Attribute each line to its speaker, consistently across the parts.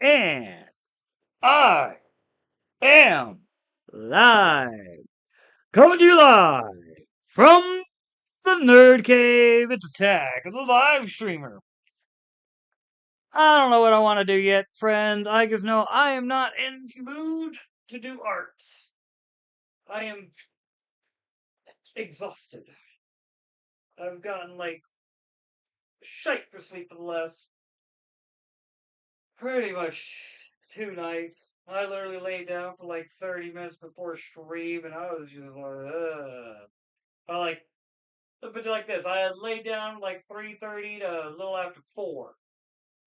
Speaker 1: And I am live. Coming to you live from the Nerd Cave. It's Attack of the Live Streamer. I don't know what I want to do yet, friend. I just know I am not in the mood to do arts. I am exhausted. I've gotten like shite for sleep for the last pretty much 2 nights. I literally laid down for like 30 minutes before stream, and I was just like, ugh. I like this. I had laid down like 3:30 to a little after 4.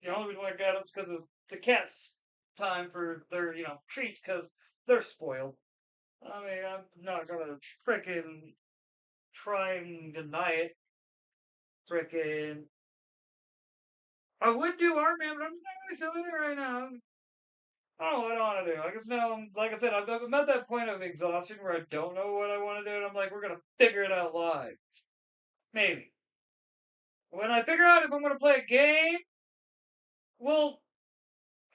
Speaker 1: The only reason why I got up is because of the cats' time for their treats because they're spoiled. I mean, I'm not gonna frickin' try and deny it. Frickin' I would do art, man, but I'm just not really feeling it right now. I don't know what I want to do. I guess now, like I said, I'm at that point of exhaustion where I don't know what I want to do, and I'm like, we're gonna figure it out live. Maybe. When I figure out if I'm gonna play a game, we'll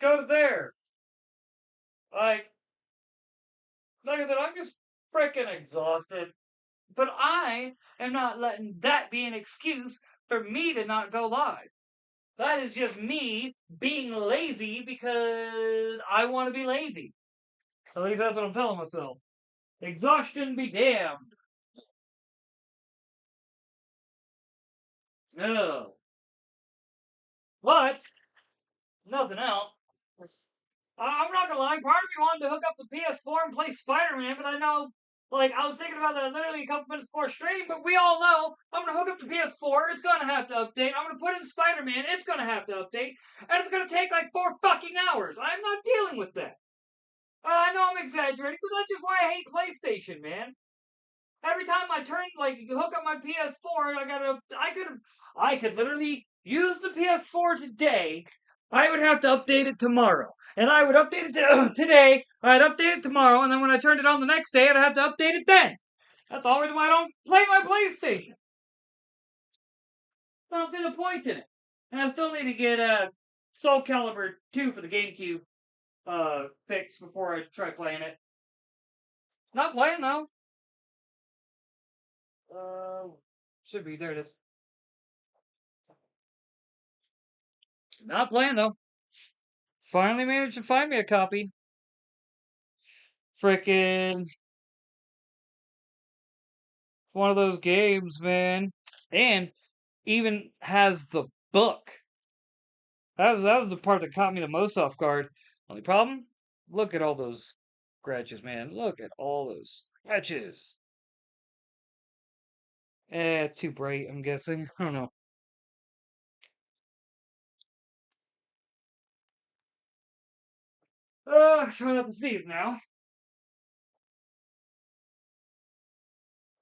Speaker 1: go to there. Like, like I said, I'm just freaking exhausted. But I am not letting that be an excuse for me to not go live. That is just me being lazy because I want to be lazy. At least that's what I'm telling myself. Exhaustion be damned. No. But, nothing else. I'm not gonna lie, part of me wanted to hook up the PS4 and play Spider-Man, but I know, like, I was thinking about that literally a couple minutes before stream, but we all know I'm gonna hook up the PS4, it's gonna have to update, I'm gonna put in Spider-Man, it's gonna have to update, and it's gonna take like 4 fucking hours. I'm not dealing with that. I know I'm exaggerating, but that's just why I hate PlayStation, man. Every time I turn, like, hook up my PS4, I could literally use the PS4 today. I would have to update it tomorrow. And I would update it today, I'd update it tomorrow, and then when I turned it on the next day, I'd have to update it then. That's the only reason why I don't play my PlayStation. I don't see the point in it. And I still need to get Soul Calibur 2 for the GameCube fixed before I try playing it. Not playing though. Uh, should be. There it is. Not playing though. Finally managed to find me a copy. Frickin' one of those games, man. And even has the book. That was the part that caught me the most off guard. Only problem? Look at all those scratches, man. Look at all those scratches. Too bright, I'm guessing. I don't know. Try not to sneeze now.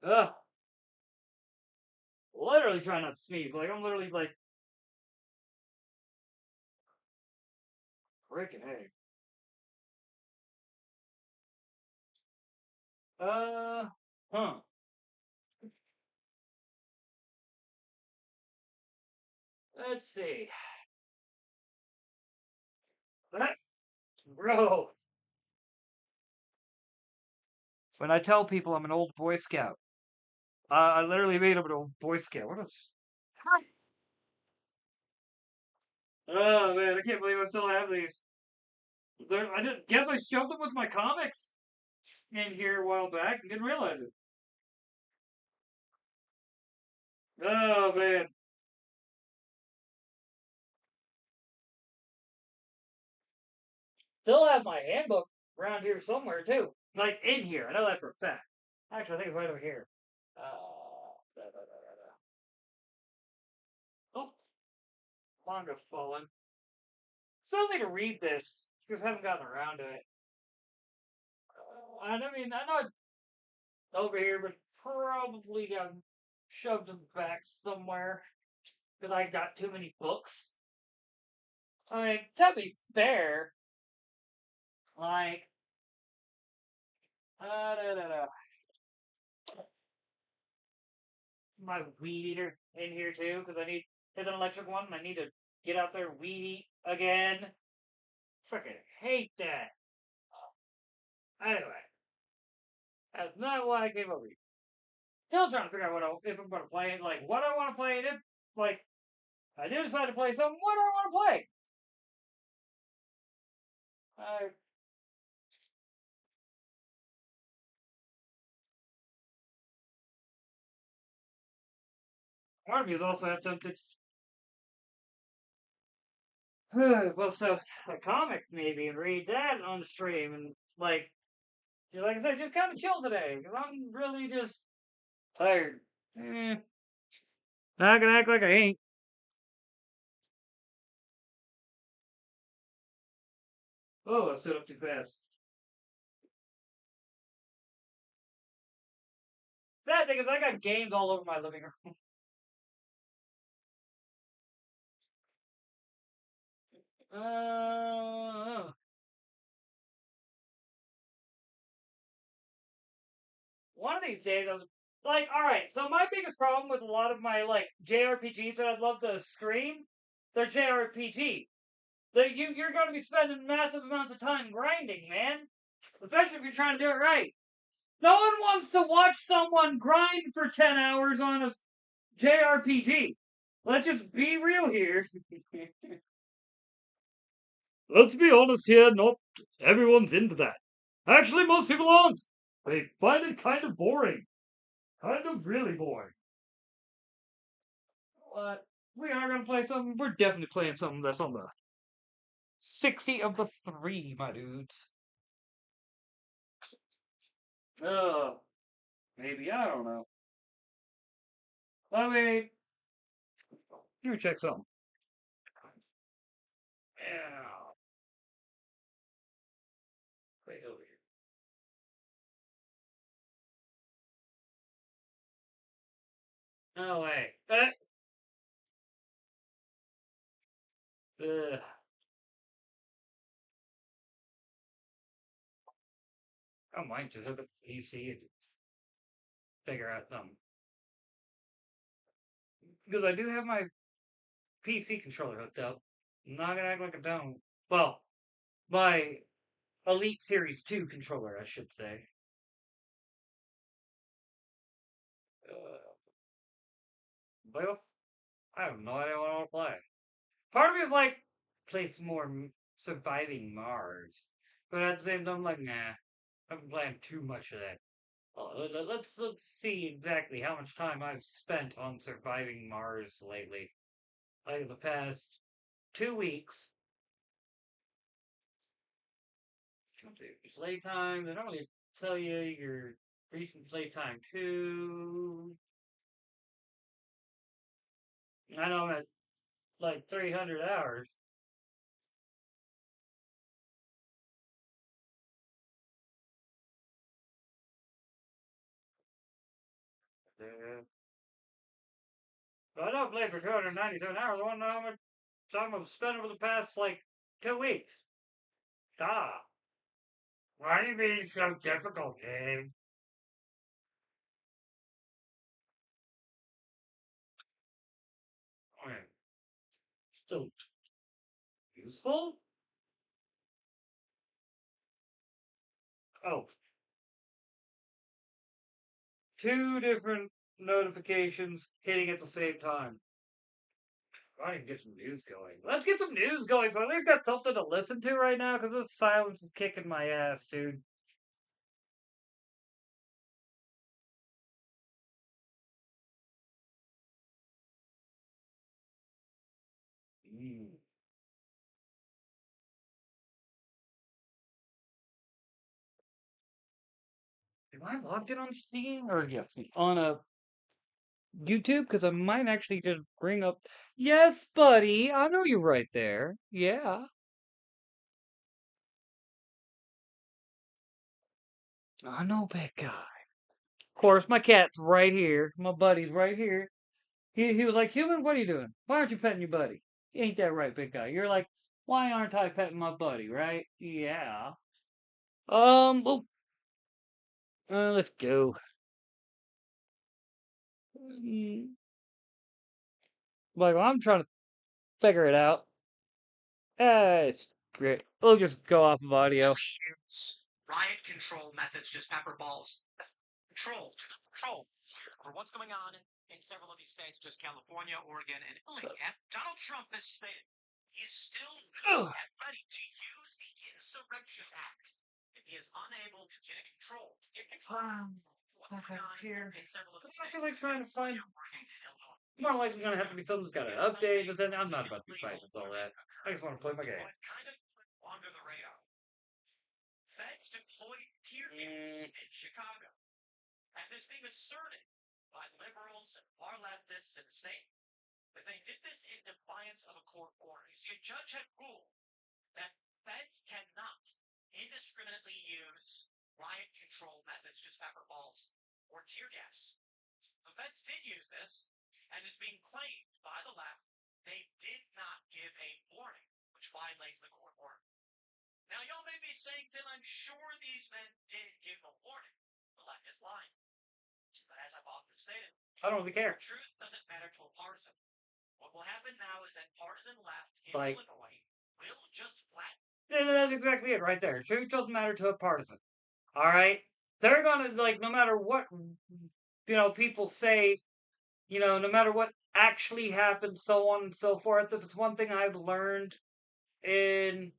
Speaker 1: Ugh. Literally trying not to sneeze. Like, I'm literally like, freaking hey. Uh, huh. Let's see. That, bro. When I tell people I'm an old Boy Scout, I literally made up an old Boy Scout. What else? Oh man, I can't believe I still have these. I didn't guess I shoved them with my comics in here a while back and didn't realize it. Oh man. Still have my handbook around here somewhere too. Like in here. I know that for a fact. Actually, I think it's right over here. Da, da, da. Oh, manga's fallen. Still need to read this because I haven't gotten around to it. I mean, I know it's over here, but probably got shoved them back somewhere because I got too many books. I mean, to be fair, like, da, da, da. My weed eater in here too because I need it's an electric one and I need to get out there and weed eat again. Freaking hate that. Anyway, that's not why I came over here. Still trying to figure out if I'm gonna play it, like what I want to play it. If like I do decide to play something, what do I want to play? I Part of me is also have tempted. Well, so a comic maybe and read that on the stream and like I said, just kind of chill today because I'm really just tired. Eh, not gonna act like I ain't. Oh, I stood up too fast. Bad thing is I got games all over my living room. Uh, One of these days, I was like, all right. So my biggest problem with a lot of my like JRPGs that I'd love to stream, they're JRPG. You're going to be spending massive amounts of time grinding, man. Especially if you're trying to do it right. No one wants to watch someone grind for 10 hours on a JRPG. Let's just be real here. Let's be honest here, not everyone's into that. Actually, most people aren't. They find it kind of boring. Kind of really boring. What? We are gonna play something. We're definitely playing something that's on the 60 of the three, my dudes. Oh, maybe I don't know. Let me check something. Yeah, wait over here. No way. Uh, I might just have a PC and figure out something because I do have my PC controller hooked up. I'm not gonna act like I don't. Well, my Elite Series 2 controller, I should say. Uh, both? I have no idea what I want to play. Part of me is like, play some more Surviving Mars. But at the same time, I'm like, nah, I've been playing too much of that. Let's see exactly how much time I've spent on Surviving Mars lately. Like the past 2 weeks. Playtime. They don't really tell you your recent playtime too. I know I'm at like 300 hours. Uh, but I don't play for 297 hours. I want to know how much time I've spent over the past like 2 weeks. Stop. Why are you being so difficult, game? I mean, still useful? Oh, two different notifications hitting at the same time. I can get some news going. Let's get some news going so at least got something to listen to right now because this silence is kicking my ass, dude. Mm. Am I logged in on Steam? Or yes, on a YouTube? Because I might actually just bring up. Yes, buddy. I know you're right there. Yeah. I know, big guy. Of course, my cat's right here. My buddy's right here. He was like, Human, what are you doing? Why aren't you petting your buddy? Ain't that right, big guy? You're like, why aren't I petting my buddy, right? Yeah. Well, let's go. Mm, Like, I'm trying to figure it out. Great. We'll just go off of audio.
Speaker 2: Use riot control methods, just pepper balls. Control over what's going on in several of these states, just California, Oregon, and Illinois. Donald Trump has stated he is still willing and ready to use the Insurrection Act if he is unable to get control. What's going on
Speaker 1: Here.
Speaker 2: in several of the
Speaker 1: I
Speaker 2: states.
Speaker 1: feel like trying to find.
Speaker 2: Oregon, and Illinois.
Speaker 1: More likely gonna have to be something that's got an update, but then I'm not about to be fighting with all that. I just want to play my game.
Speaker 2: But kind of under the radar. Feds deployed tear gas in Chicago. And this being asserted by liberals and far leftists in the state. But they did this in defiance of a court order. You see, a judge had ruled that feds cannot indiscriminately use riot control methods, just pepper balls, or tear gas. The feds did use this, and is being claimed by the left they did not give a warning, which violates the court order. Now, y'all may be saying, Tim, I'm sure these men did give a warning. The left is lying. But as I've often stated,
Speaker 1: I don't really care.
Speaker 2: Truth doesn't matter to a partisan. What will happen now is that partisan left in
Speaker 1: Like,
Speaker 2: Illinois will just flatten.
Speaker 1: That's exactly it right there. Truth doesn't matter to a partisan. All right? They're going to, like, no matter what, people say, no matter what actually happened, so on and so forth. If it's one thing I've learned in,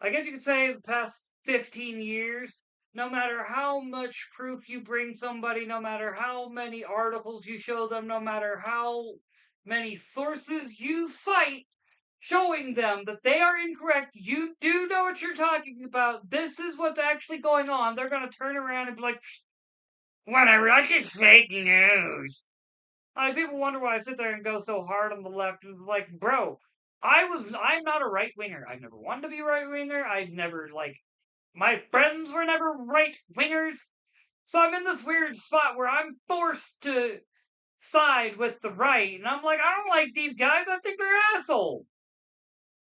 Speaker 1: I guess you could say, the past 15 years, no matter how much proof you bring somebody, no matter how many articles you show them, no matter how many sources you cite, showing them that they are incorrect, you do know what you're talking about, this is what's actually going on, they're going to turn around and be like, whatever, that's just fake news. People wonder why I sit there and go so hard on the left. Like, bro, I'm not a right winger. I've never wanted to be a right winger. I've never, my friends were never right wingers. So I'm in this weird spot where I'm forced to side with the right. And I'm like, I don't like these guys. I think they're assholes.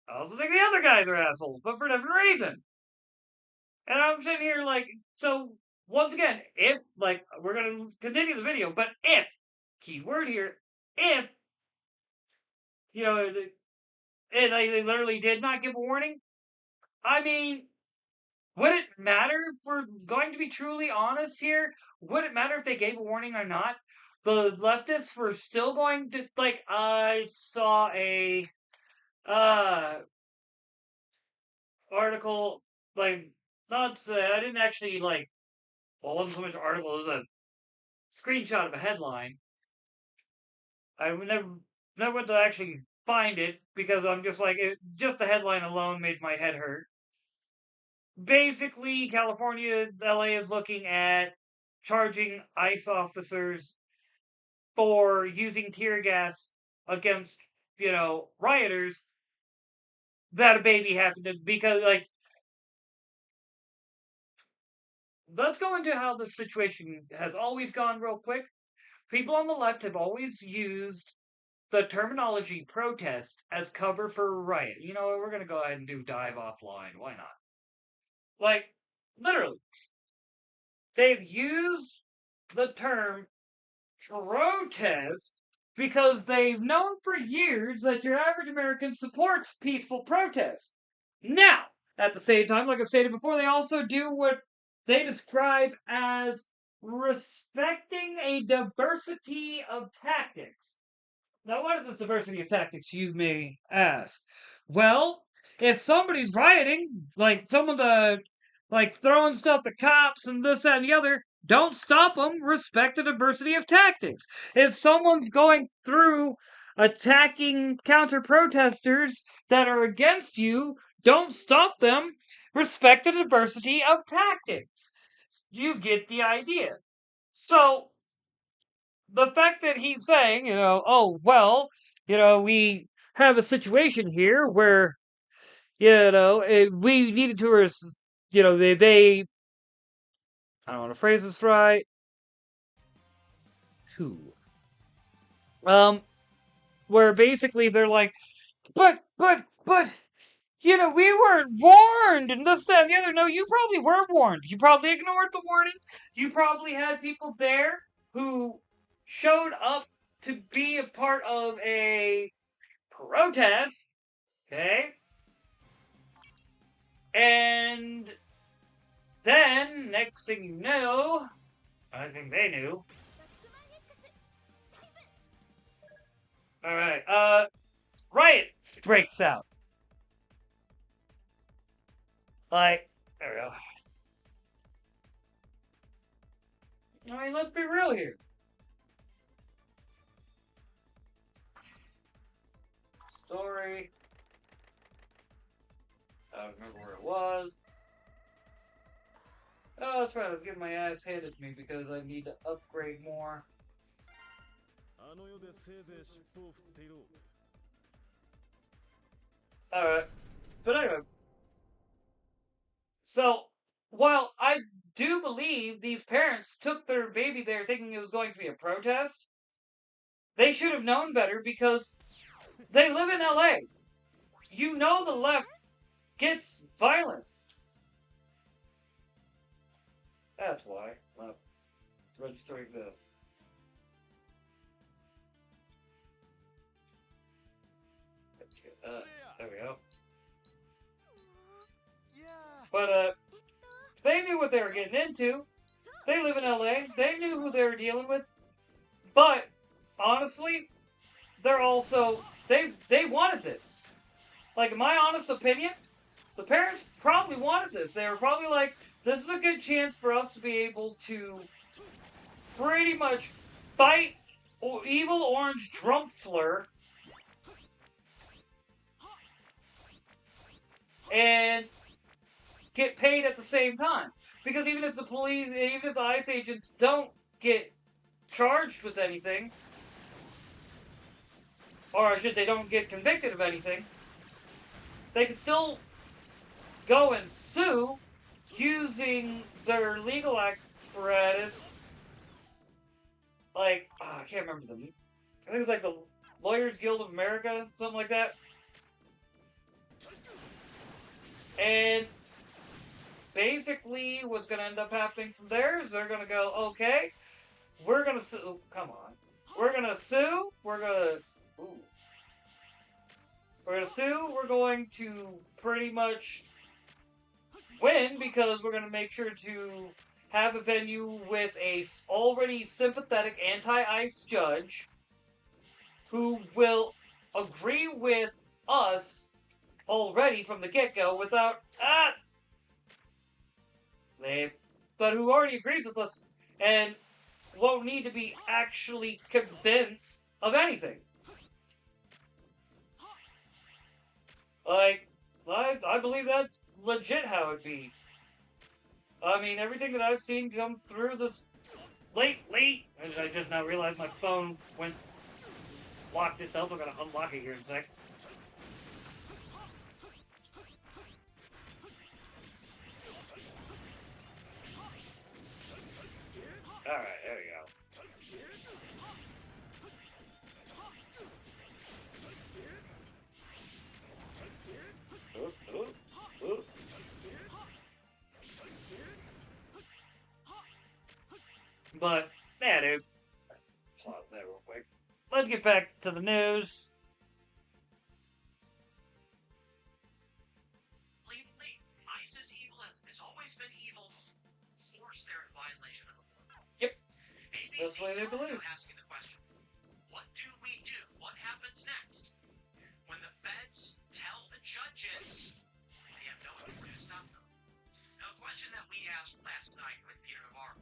Speaker 1: I also think the other guys are assholes, but for different reasons. And I'm sitting here like, so once again, if, we're going to continue the video, but if, keyword here, if, and they literally did not give a warning, I mean, would it matter if we're going to be truly honest here? Would it matter if they gave a warning or not? The leftists were still going to, I saw a, article, not, I didn't actually, well, it wasn't so much an article, it was a screenshot of a headline. I never went to actually find it because I'm just just the headline alone made my head hurt. Basically, California, LA is looking at charging ICE officers for using tear gas against, rioters that a baby happened to, because, let's go into how the situation has always gone real quick. People on the left have always used the terminology protest as cover for riot. We're going to go ahead and dive offline. Why not? Literally. They've used the term protest because they've known for years that your average American supports peaceful protest. Now, at the same time, like I've stated before, they also do what they describe as respecting a diversity of tactics. Now, what is this diversity of tactics, you may ask? Well, if somebody's rioting, someone's throwing stuff at cops and this, that, and the other, don't stop them. Respect the diversity of tactics. If someone's going through attacking counter protesters that are against you, don't stop them. Respect the diversity of tactics. You get the idea. So, the fact that he's saying, oh, well, we have a situation here where, we needed to, they I don't want to phrase this right. Who? Where basically they're like, but, we weren't warned, and this, that, and the other. No, you probably were warned. You probably ignored the warning. You probably had people there who showed up to be a part of a protest. Okay? next thing you know, I think they knew. Alright, riot breaks out. Like, there we go. I mean, let's be real here. Story. I don't remember where it was. Oh, that's right. I was getting my ass handed to me because I need to upgrade more. Alright. But anyway. So, while I do believe these parents took their baby there thinking it was going to be a protest, they should have known better because they live in LA. You know the left gets violent. That's why. Well, registering the... there we go. But, they knew what they were getting into. They live in LA. They knew who they were dealing with. But, honestly, they're also... They wanted this. Like, in my honest opinion, the parents probably wanted this. They were probably like, this is a good chance for us to be able to pretty much fight evil orange Trumpfler and get paid at the same time. Because even if the police, even if the ICE agents don't get charged with anything, or should they don't get convicted of anything, they can still go and sue using their legal apparatus. Like, I can't remember them. I think it's like the Lawyers Guild of America, something like that. And basically, what's going to end up happening from there is they're going to go, okay, we're going to sue. Oh, come on. We're going to sue. We're going to... Ooh. We're going to sue. We're going to pretty much win because we're going to make sure to have a venue with a already sympathetic anti-ICE judge who will agree with us already from the get-go without... but who already agrees with us and won't need to be actually convinced of anything. Like, I believe that's legit how it'd be. I mean, everything that I've seen come through this lately, and I just now realized my phone locked itself. I'm gonna unlock it here in a sec. Alright, there we go. But, yeah, dude. Pause that real quick. Let's get back to the news.
Speaker 2: Lately, ICE's evil has always been evil, forced there in violation of the law.
Speaker 1: Yep.
Speaker 2: ABC
Speaker 1: That's the way they believe.
Speaker 2: asking the question, what do we do? What happens next? When the feds tell the judges they have no authority to stop them. Now, a question that we asked last night with Peter Navarro,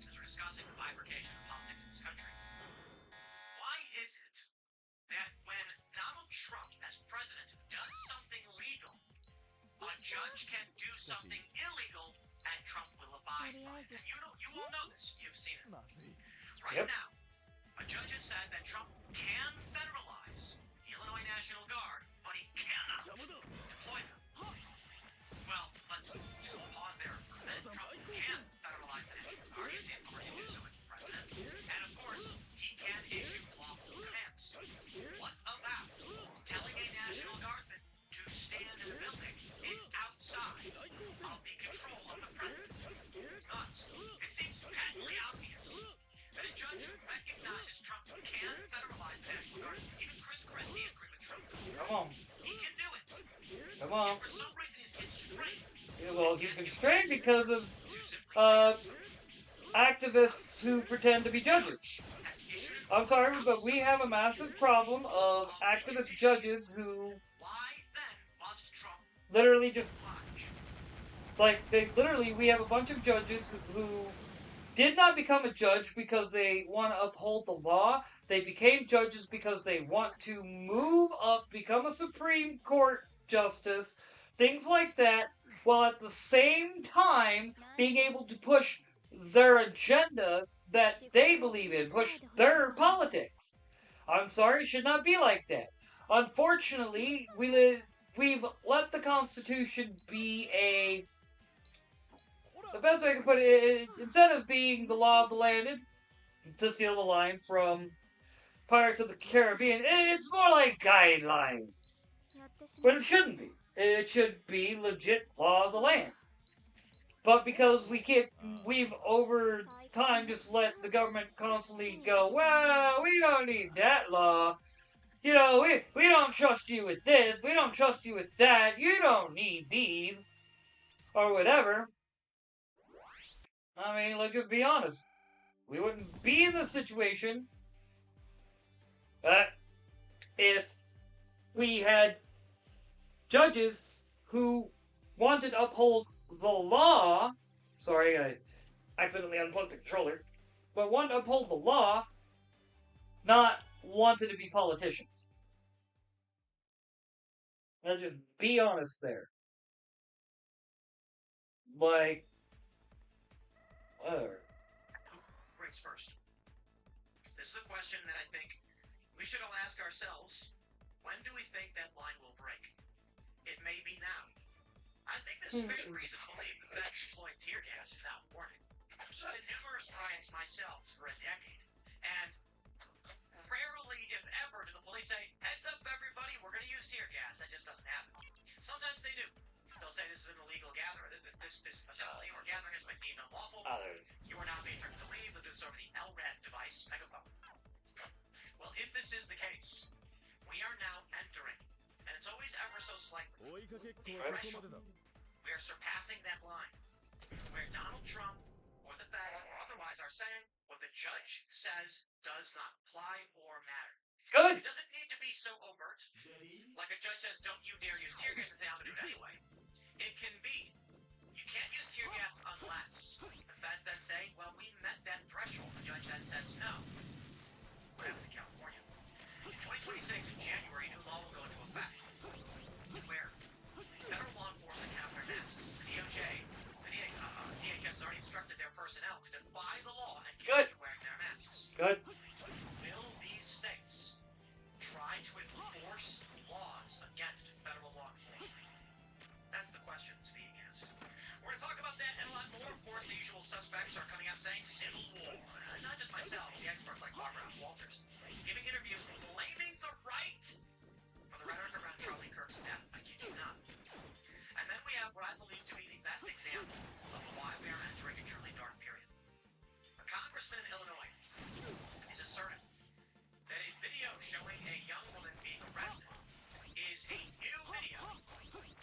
Speaker 2: as we're discussing the bifurcation of politics in this country. Why is it that when Donald Trump, as president, does something legal, a judge can do something illegal and Trump will abide by it? And you all know this. You've seen it. Right
Speaker 1: Yep.
Speaker 2: now, a judge has said that Trump can federalize the Illinois National Guard, but he cannot deploy them. Well, let's just pause there for a minute. Trump can federalize the National Guard. He has the authority to do so as president. And of course, he can issue lawful commands. What about telling a National Guardsman to stand in a building is outside of the control of the president? Thus, it seems patently obvious that a judge who recognizes Trump can federalize the National Guard, even Chris Christie agreed with Trump.
Speaker 1: Come on.
Speaker 2: He can do it.
Speaker 1: Come on.
Speaker 2: And for some reason, he's constrained.
Speaker 1: Yeah, well, he's constrained because of
Speaker 2: to
Speaker 1: activists who pretend to be judges.
Speaker 2: has issued
Speaker 1: I'm sorry, but we have a massive problem of activist judges who
Speaker 2: why then must Trump
Speaker 1: literally just
Speaker 2: watch?
Speaker 1: we have a bunch of judges who did not become a judge because they want to uphold the law. They became judges because they want to move up, become a Supreme Court justice, things like that, while at the same time being able to push their agenda that they believe in, push their politics. I'm sorry, it should not be like that. Unfortunately, we've let the Constitution be the best way I can put it, instead of being the law of the land, to steal the line from Pirates of the Caribbean, it's more like guidelines. But it shouldn't be. It should be legit law of the land. But because we've over time just let the government constantly go, well, we don't need that law. You know, we don't trust you with this, we don't trust you with that, you don't need these, or whatever. I mean, let's just be honest. We wouldn't be in this situation if we had judges who wanted to uphold the law. Sorry, I accidentally unplugged the controller. But wanted to uphold the law, not wanted to be politicians. Let's just be honest there. Like, whatever.
Speaker 2: Who breaks first? This is a question that I think we should all ask ourselves. When do we think that line will break? It may be now. I think there's fair reason to believe that feds deploying tear gas without warning. I've been numerous riots myself for a decade, and rarely, if ever, do the police say, "Heads up, everybody, we're going to use tear gas." That just doesn't happen. Sometimes they do. They'll say this is an illegal gathering. This assembly or gathering has been deemed unlawful. You are now being threatened to leave. They'll do this over the LRAD device, megaphone. Well, if this is the case, we are now entering, and it's always ever so slightly, the threshold. We are surpassing that line, where Donald Trump or the feds or otherwise are saying what the judge says does not apply or matter.
Speaker 1: Good.
Speaker 2: It doesn't need to be so overt, like a judge says, "Don't you dare use tear gas," and say, "I'm going to do it anyway." It can be, you can't use tear gas unless the feds then say, "Well, we met that threshold." The judge then says, "No." What happens in California? In 2026, in January, new law will go into effect, where federal law enforcement can have their masks. The DHS has already instructed their personnel to defy the law and continue wearing their masks.
Speaker 1: Good.
Speaker 2: Will these states try to enforce laws against federal law enforcement? That's the question that's being asked. We're going to talk about that and a lot more. Of course, the usual suspects are coming out saying civil war. Not just myself, the experts like Barbara Walters, giving interviews blaming the right for the rhetoric around Charlie Kirk's death. I kid you not. And then we have what I believe to be the best example of why we are entering a truly dark period. A congressman in Illinois is asserting that a video showing a young woman being arrested is a new video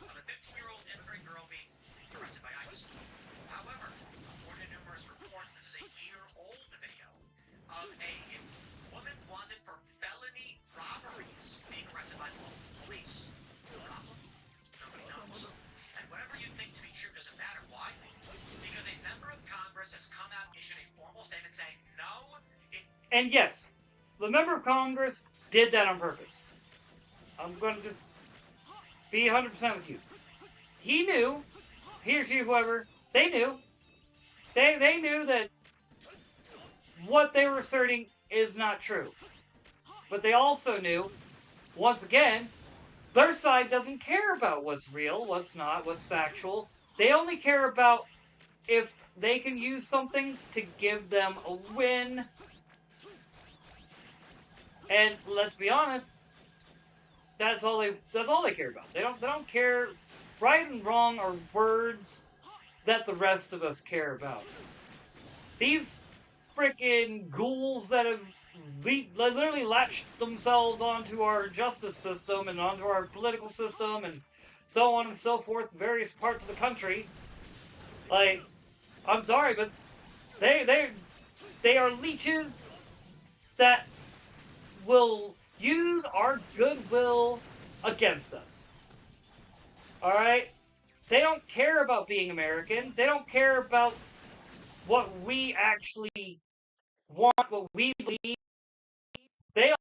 Speaker 2: of a 15-year-old immigrant girl being arrested by ICE. However, according to numerous reports, this is a year-old video of a woman wanted for felony robberies being arrested by local police. The problem? Nobody knows. And whatever you think to be true doesn't matter. Why? Because a member of Congress has come out and issued a formal statement saying, no,
Speaker 1: And yes, the member of Congress did that on purpose. I'm going to be 100% with you. He knew, he or she, whoever, they knew. They knew that what they were asserting is not true. But they also knew, once again, their side doesn't care about what's real, what's not, what's factual. They only care about if they can use something to give them a win. And let's be honest, that's all they care about. They don't care. Right and wrong are words that the rest of us care about. These freaking ghouls that have literally latched themselves onto our justice system and onto our political system and so on and so forth in various parts of the country. Like, I'm sorry, but they are leeches that will use our goodwill against us. All right? They don't care about being American. They don't care about what we actually want, what we believe. They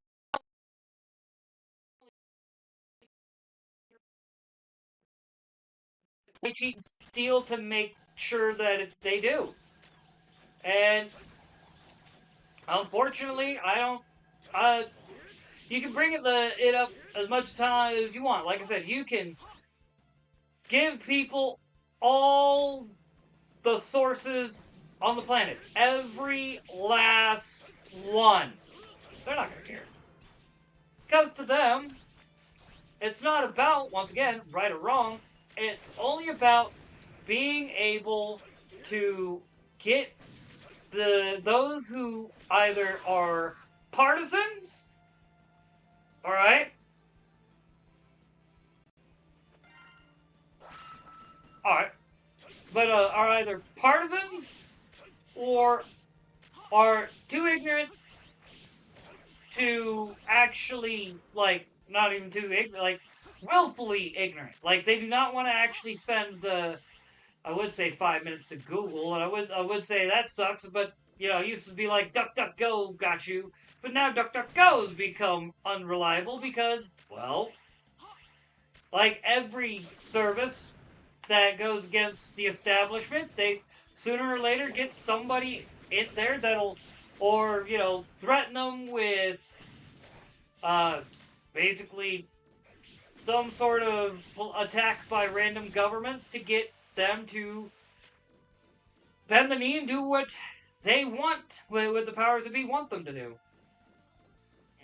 Speaker 1: cheat and steal to make sure that they do. And unfortunately, I don't. Uh, you can bring it up as much time as you want. Like I said, you can give people all the sources on the planet, every last one. They're not gonna care because to them, it's not about once again right or wrong. It's only about being able to get those who either are partisans, all right, but are either partisans or are too ignorant to actually like not even too ignorant, like willfully ignorant. Like they do not want to actually spend the I would say 5 minutes to Google, and I would say that sucks, but it used to be like DuckDuckGo got you, but now DuckDuckGo has become unreliable because, well, like every service that goes against the establishment, they sooner or later get somebody in there that'll, or threaten them with, uh, basically some sort of attack by random governments to get them to bend the knee and do what they want with the powers that be want them to do.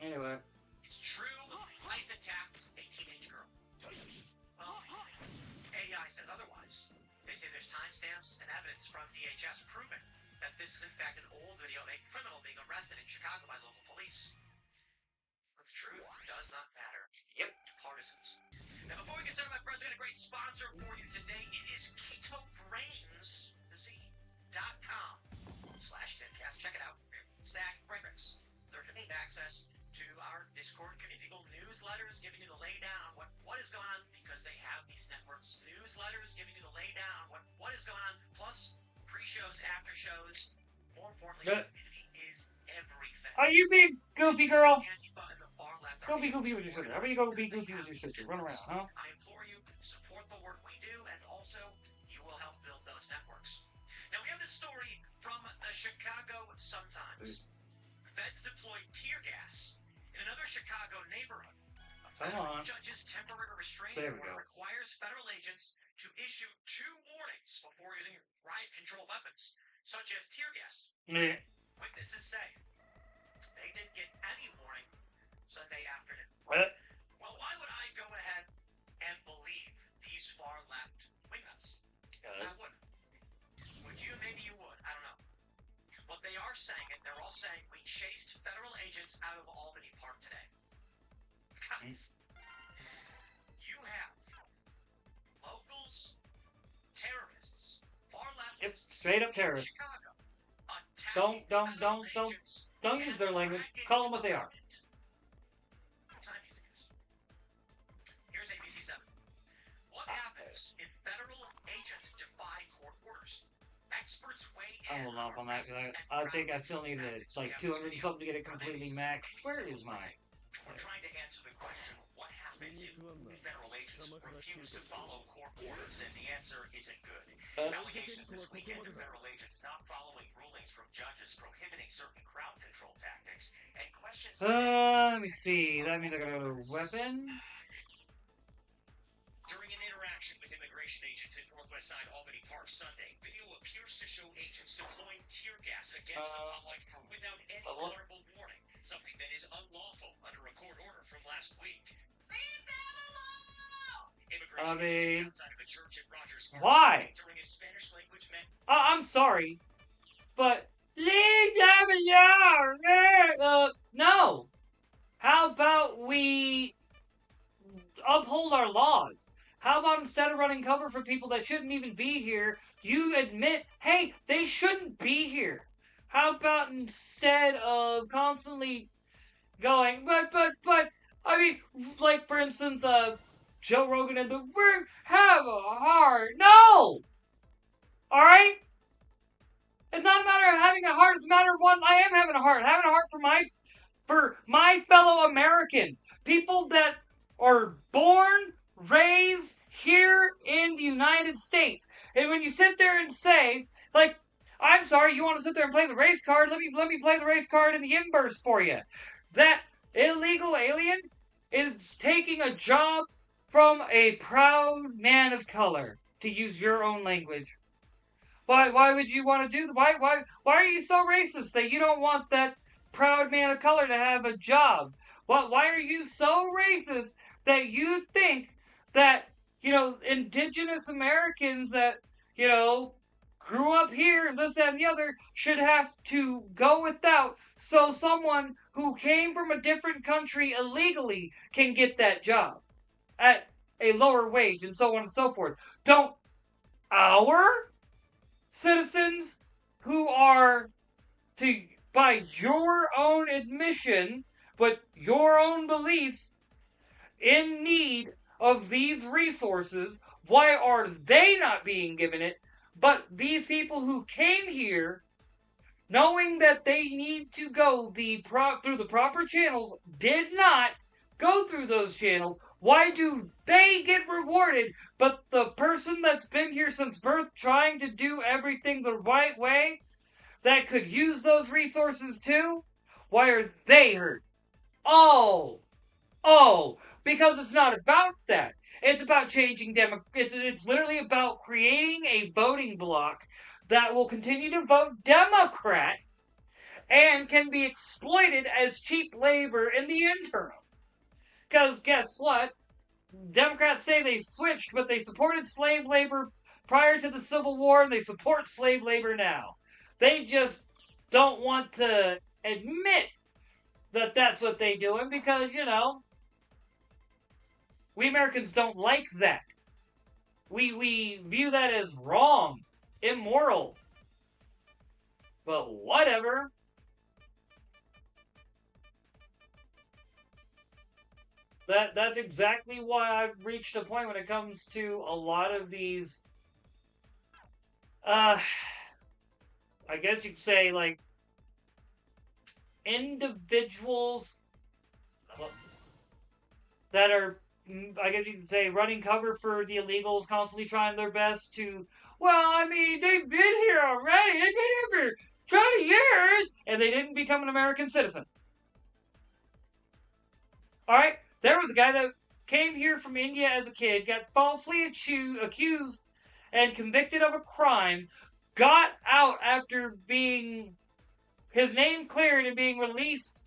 Speaker 1: Anyway.
Speaker 2: It's true. ICE attacked a teenage girl. Well, AI says otherwise. They say there's timestamps and evidence from DHS proving that this is in fact an old video of a criminal being arrested in Chicago by local police. But the truth does not matter.
Speaker 1: Yep.
Speaker 2: To partisans. Now, before we get started, my friends, we got a great sponsor for you today. It is KetoBrains.com/Timcast. Check it out. Stack Fragrance. They're giving access to our Discord community newsletters, giving you the laydown on what is going on because they have these networks. Newsletters giving you the laydown on what is going on, plus pre-shows, after shows. More importantly, the community is everything.
Speaker 1: Are you being goofy, girl? Go be goofy with your sister. How about you go be goofy with your sister? Run around, huh?
Speaker 2: I implore you, support the work we do, and also you will help build those networks. Now we have this story from the Chicago Sun-Times. Feds deployed tear gas in another Chicago neighborhood. A federal judge's temporary restraining order requires federal agents to issue 2 warnings before using riot control weapons, such as tear gas.
Speaker 1: Yeah.
Speaker 2: Witnesses say they didn't get any warning Sunday afternoon.
Speaker 1: What?
Speaker 2: Well, why would I go ahead and believe these far-left wingnuts? I wouldn't. Would you? Maybe you would. I don't know. But they are saying it. They're all saying we chased federal agents out of Albany Park today. Guys, you have locals, terrorists, far-leftists,
Speaker 1: Yep, straight up terrorists.
Speaker 2: Chicago,
Speaker 1: Don't use their language. Call them what they are.
Speaker 2: Here's ABC 7. What happens if federal agents defy court orders? Experts weigh in.
Speaker 1: I'm holding off on that because I think I still need it. It's like 200 and something to get it completely maxed. Where is mine?
Speaker 2: We're trying to answer the question, what happens if federal agents refuse to follow court orders? And the answer isn't good. Allegations this weekend of federal agents not following rulings from judges prohibiting certain crowd control tactics and questions.
Speaker 1: Let me see. That means I got a weapon.
Speaker 2: During an interaction with immigration agents in Northwest Side Albany Park Sunday, video appears to show agents deploying tear gas against the public without any honorable warning, something that is unlawful under a court order from last week. Leave them alone! Immigration agents outside of a church at Rogers Park
Speaker 1: why?
Speaker 2: during a Spanish language met.
Speaker 1: I'm sorry, but leave them alone. No. How about we uphold our laws? How about instead of running cover for people that shouldn't even be here, you admit, hey, they shouldn't be here? How about instead of constantly going, but, I mean, like, for instance, Joe Rogan and the we have a heart. No! Alright? It's not a matter of having a heart, it's a matter of one, I am having a heart. Having a heart for my fellow Americans. People that are born, raised here in the United States. And when you sit there and say, like, I'm sorry, you want to sit there and play the race card? Let me play the race card in the inverse for you. That illegal alien is taking a job from a proud man of color, to use your own language. Why would you want to do that? Why are you so racist that you don't want that proud man of color to have a job? Why are you so racist that you think that, indigenous Americans that, grew up here and this, that, and the other should have to go without so someone who came from a different country illegally can get that job at a lower wage and so on and so forth? Don't our citizens who are, to by your own admission, but your own beliefs, in need of these resources, why are they not being given it? But these people who came here, knowing that they need to go through the proper channels, did not go through those channels. Why do they get rewarded, but the person that's been here since birth, trying to do everything the right way, that could use those resources too, why are they hurt? Oh, because it's not about that. It's about changing it's literally about creating a voting bloc that will continue to vote Democrat and can be exploited as cheap labor in the interim. Because guess what? Democrats say they switched, but they supported slave labor prior to the Civil War, and they support slave labor now. They just don't want to admit that that's what they're doing because, we Americans don't like that. We view that as wrong, immoral. But whatever. That's exactly why I've reached a point when it comes to a lot of these, I guess you could say, like, individuals that are, I guess you could say, running cover for the illegals, constantly trying their best to, well, I mean, they've been here already. They've been here for 20 years, and they didn't become an American citizen. All right? There was a guy that came here from India as a kid, got falsely accused and convicted of a crime, got out after being his name cleared and being released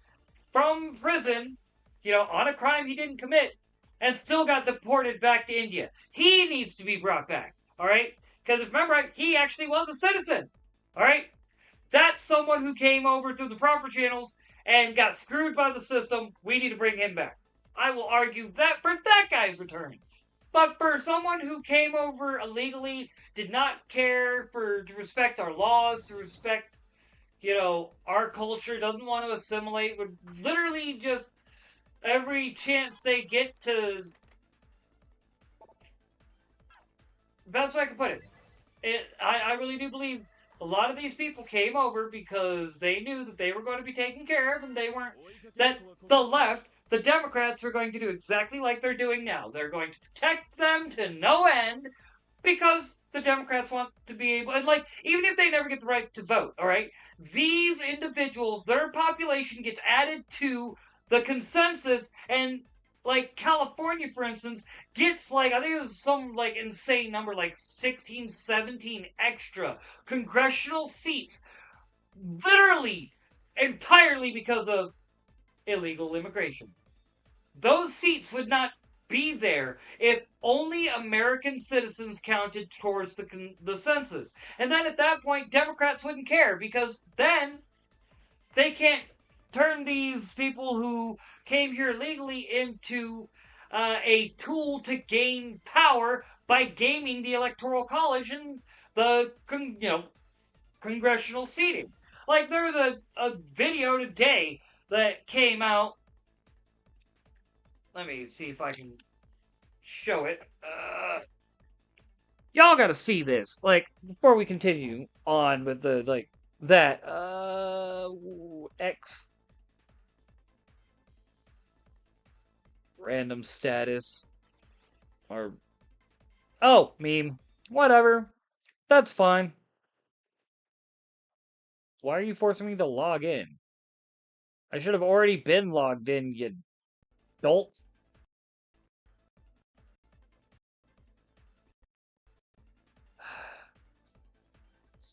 Speaker 1: from prison, on a crime he didn't commit, and still got deported back to India. He needs to be brought back, all right? Because if remember, he actually was a citizen, all right? That's someone who came over through the proper channels and got screwed by the system. We need to bring him back. I will argue that for that guy's return. But for someone who came over illegally, did not care to respect our laws, to respect, our culture, doesn't want to assimilate, would literally just, every chance they get to, best way I can put it, I really do believe a lot of these people came over because they knew that they were going to be taken care of, and that the left, the Democrats, were going to do exactly like they're doing now. They're going to protect them to no end because the Democrats want to be able, and like, even if they never get the right to vote, all right, these individuals, their population gets added to the consensus, and like California, for instance, gets like, I think it was some like insane number, like 16, 17 extra congressional seats, literally entirely because of illegal immigration. Those seats would not be there if only American citizens counted towards the census. And then at that point, Democrats wouldn't care because then they can't turn these people who came here illegally into a tool to gain power by gaming the Electoral College and the congressional seating. Like there's a video today that came out. Let me see if I can show it. Y'all gotta see this. Like before we continue on with the that X random status or oh meme whatever, that's fine. Why are you forcing me to log in? I should have already been logged in, you dolt.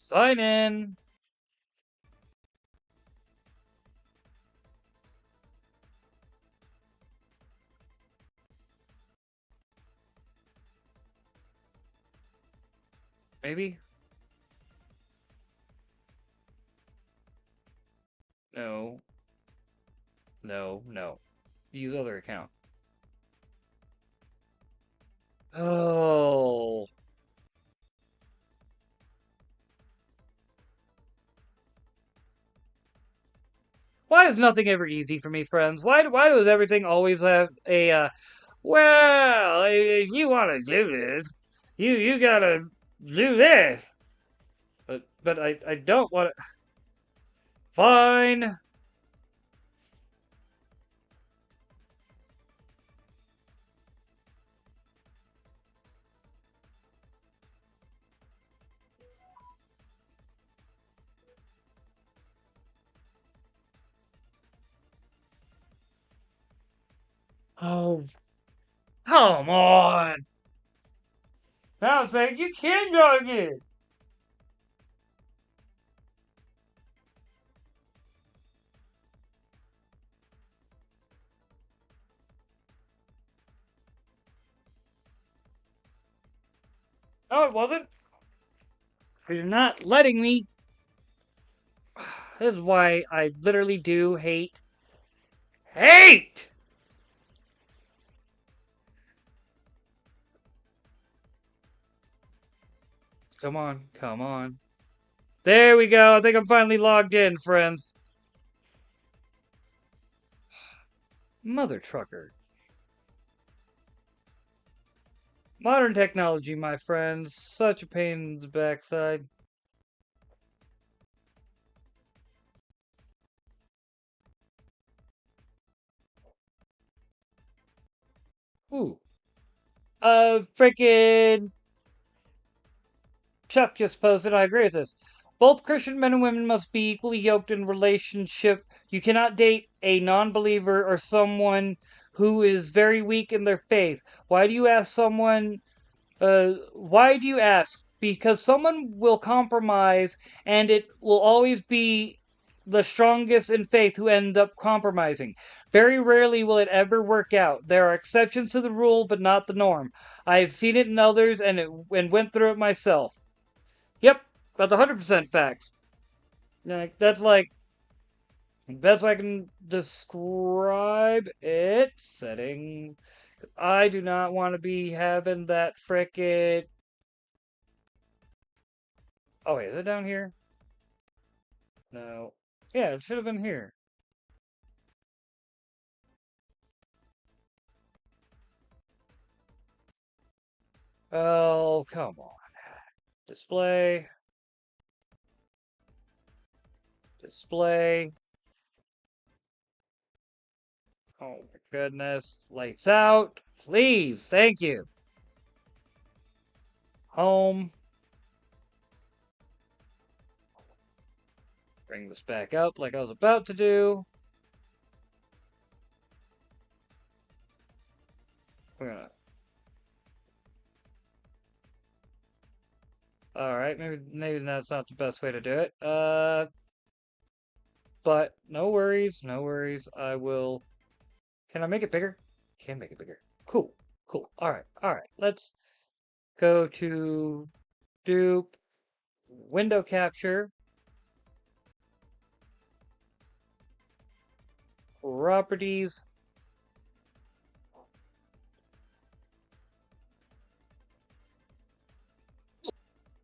Speaker 1: Sign in. Maybe? No. No, no. Use other account. Oh. Why is nothing ever easy for me, friends? Why does everything always have a, well, if you want to do this, you gotta do this. But I don't want to. Fine. Oh, come on. Now it's saying you can log in. No, it wasn't. You're not letting me. This is why I literally do hate. Hate! Come on, come on. There we go. I think I'm finally logged in, friends. Mother trucker. Modern technology, my friends. Such a pain in the backside. Ooh. Freaking Chuck just posted, I agree with this. Both Christian men and women must be equally yoked in relationship. You cannot date a non-believer or someone who is very weak in their faith. Why do you ask someone why do you ask? Because someone will compromise, and it will always be the strongest in faith who end up compromising. Very rarely will it ever work out. There are exceptions to the rule, but not the norm. I have seen it in others, and went through it myself. Yep, that's 100% facts. That's like the best way I can describe it. Setting. I do not want to be having that frickin'. Oh, wait, is it down here? No. Yeah, it should have been here. Oh, come on. Display. Display. Oh my goodness. Lights out. Please. Thank you. Home. Bring this back up like I was about to do. We're gonna. Alright, maybe that's not the best way to do it. But no worries, no worries. I will. Can I make it bigger? Can make it bigger. Cool, cool. Alright, alright. Let's go to dupe window capture. Properties.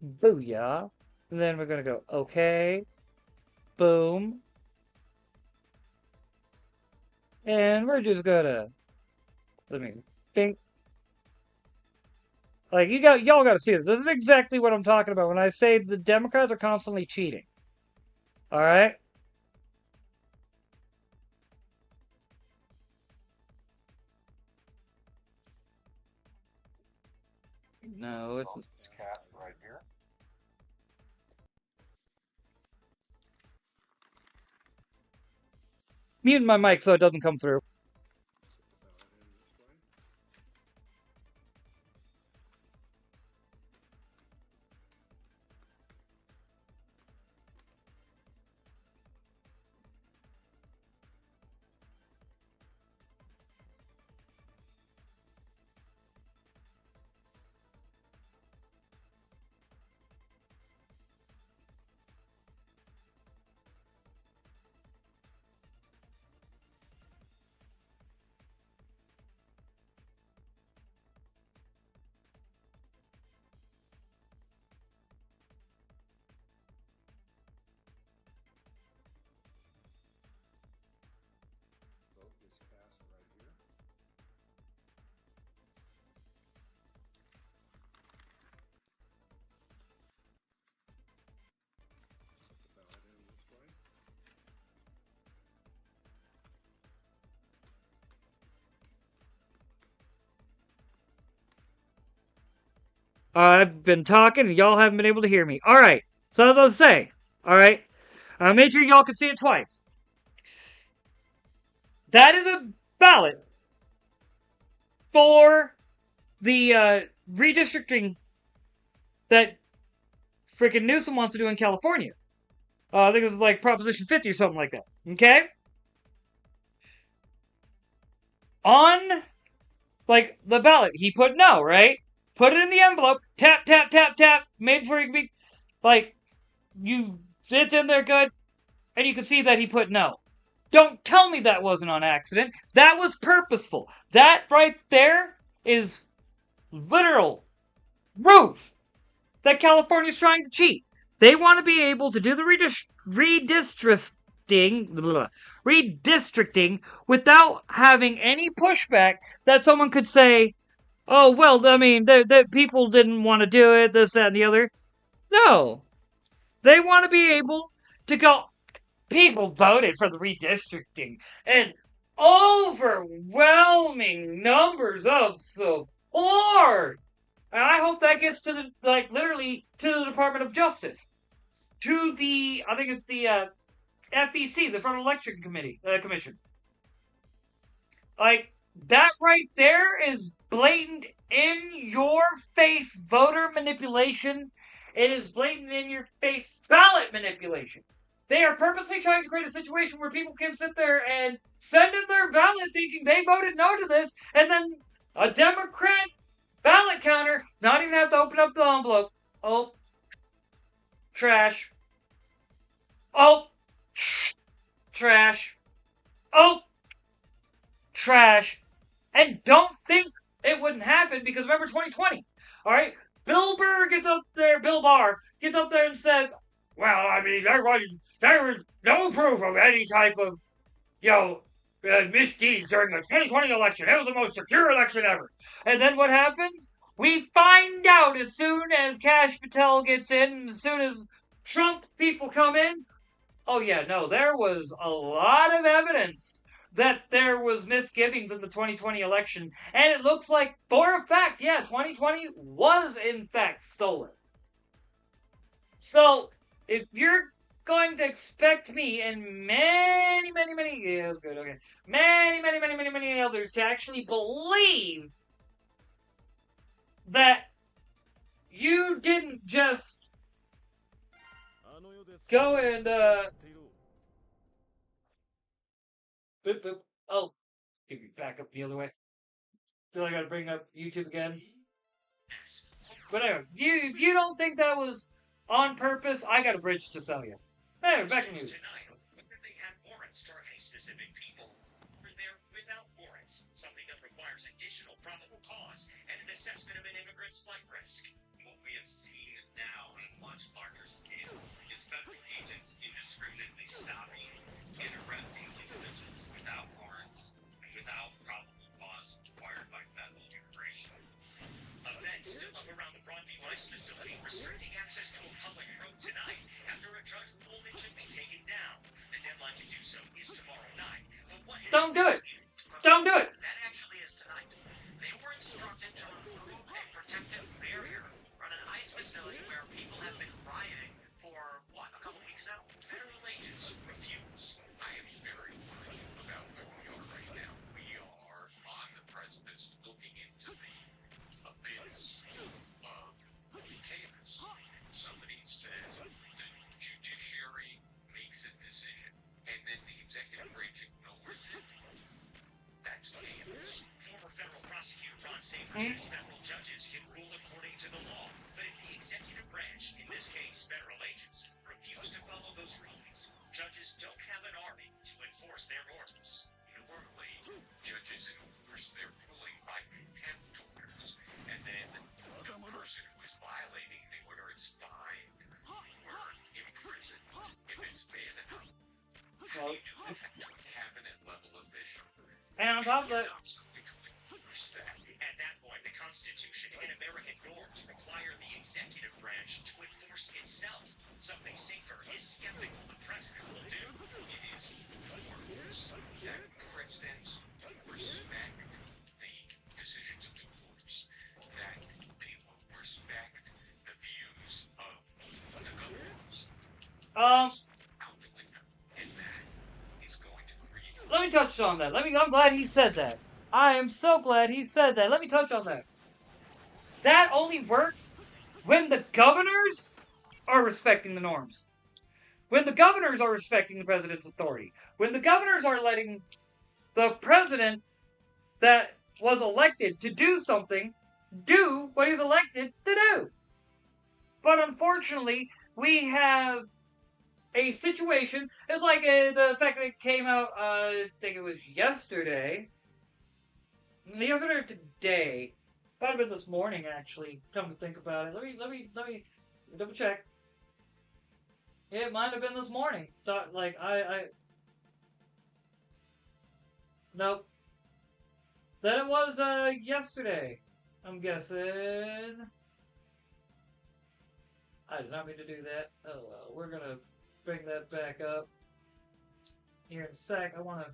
Speaker 1: Booyah. And then we're gonna go, okay. Boom. And we're just gonna, let me think. Like, y'all gotta see this. This is exactly what I'm talking about when I say the Democrats are constantly cheating. Alright? No, it's
Speaker 3: This cat right here.
Speaker 1: muting my mic so it doesn't come through.
Speaker 3: Vote is cast right here. Set the ballot in this way.
Speaker 1: I've been talking and y'all haven't been able to hear me. Alright. So as I was saying, alright? I made sure y'all could see it twice. That is a ballot for the redistricting that freaking Newsom wants to do in California. I think it was like Proposition 50 or something like that. Okay? On, like, the ballot, he put no, right? Put it in the envelope, tap, tap, tap, tap, made sure it could be, like, it's in there good, and you can see that he put no. Don't tell me that wasn't on accident. That was purposeful. That right there is literal proof that California's trying to cheat. They want to be able to do the redistricting without having any pushback that someone could say, oh, well, I mean, the people didn't want to do it, this, that, and the other. No. They want to be able to go, people voted for the redistricting, and overwhelming numbers of support. And I hope that gets to the, like, literally to the Department of Justice. To the, I think it's the FEC, the Federal Election Commission. Like, that right there is blatant in your face voter manipulation. It is blatant in your face ballot manipulation. They are purposely trying to create a situation where people can sit there and send in their ballot thinking they voted no to this, and then a Democrat ballot counter not even have to open up the envelope. Oh, trash. Oh, trash. Oh, trash. And don't think it wouldn't happen because remember 2020. All right, Bill Barr gets up there and says, "Well, I mean, there was no proof of any type of misdeeds during the 2020 election. It was the most secure election ever." And then what happens? We find out as soon as Kash Patel gets in, and as soon as Trump people come in. Oh yeah, no, there was a lot of evidence that there was misgivings in the 2020 election, and it looks like, for a fact, yeah, 2020 was in fact stolen. So, if you're going to expect me and many, yeah, that's good, okay, many others to actually believe that you didn't just go and, boop, boop. Oh, give me back up the other way. Feel I gotta bring up YouTube again. But anyway, if you don't think that was on purpose, I got a bridge to sell you. Anyway, back to you.
Speaker 2: Tonight, whether they had warrants targeting specific people, or they're without warrants, something that requires additional probable cause and an assessment of an immigrant's flight risk. What we have seen now stopping and arresting individuals without warrants and without probable cause required by federal immigration laws. Events still up around the Broadview ICE facility restricting access to a public road tonight after a judge ruled it should be taken down. The deadline to do so is tomorrow night. But what
Speaker 1: Don't do it.
Speaker 2: happens if-
Speaker 1: Don't do it.
Speaker 2: That actually is tonight. They were instructed to remove a protective barrier on an ICE facility where people have been rioting for, what, a couple weeks now? Federal agents refuse.
Speaker 4: I am very worried about where we are right now. We are on the precipice looking into the abyss of chaos. Somebody says the judiciary makes a decision and then the executive branch ignores it. That's chaos.
Speaker 2: Former federal prosecutor Ron Safer says federal judges can rule according to the law, but if the executive branch, in this case federal agents, refuse to follow those rulings, judges don't have an army to enforce their orders.
Speaker 4: Normally, judges enforce their ruling by contempt orders, and then the person who is violating the order is fined or imprisoned if it's bad enough. How do you do that to a cabinet-level official?
Speaker 1: And on top of that,
Speaker 2: At that point, the Constitution and American norms require the executive branch to enforce itself, something Safer is skeptical the president will do.
Speaker 4: It is norms that presidents respect the decisions of the courts, that they will respect the views of the governors out the window, and that is going to create.
Speaker 1: let me touch on that. I'm glad he said that. I am so glad he said that. Let me touch on that. That only works when the governors are respecting the norms. When the governors are respecting the president's authority. When the governors are letting the president that was elected to do something do what he was elected to do. But unfortunately, we have a situation. It's like the fact that it came out, I think it was yesterday. Yesterday or today. Might have been this morning, actually. Come to think about it. Let me double check. It might have been this morning. Like nope. Then it was yesterday. I'm guessing. I did not mean to do that. Oh well, we're gonna bring that back up here in a sec. I wanna.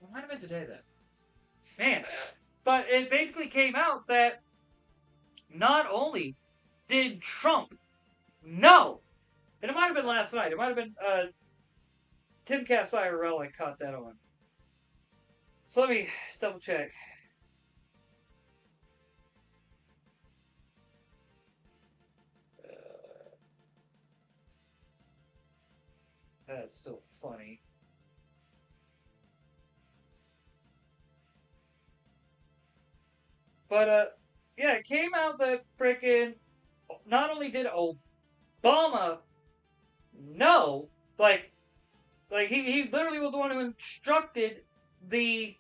Speaker 1: It might have been today then. Man. But it basically came out that not only did Trump know, and it might have been last night, it might have been Timcast IRL I caught that on. So let me double check. That's still funny. But, yeah, it came out that frickin' not only did Obama know, like he literally was the one who instructed the,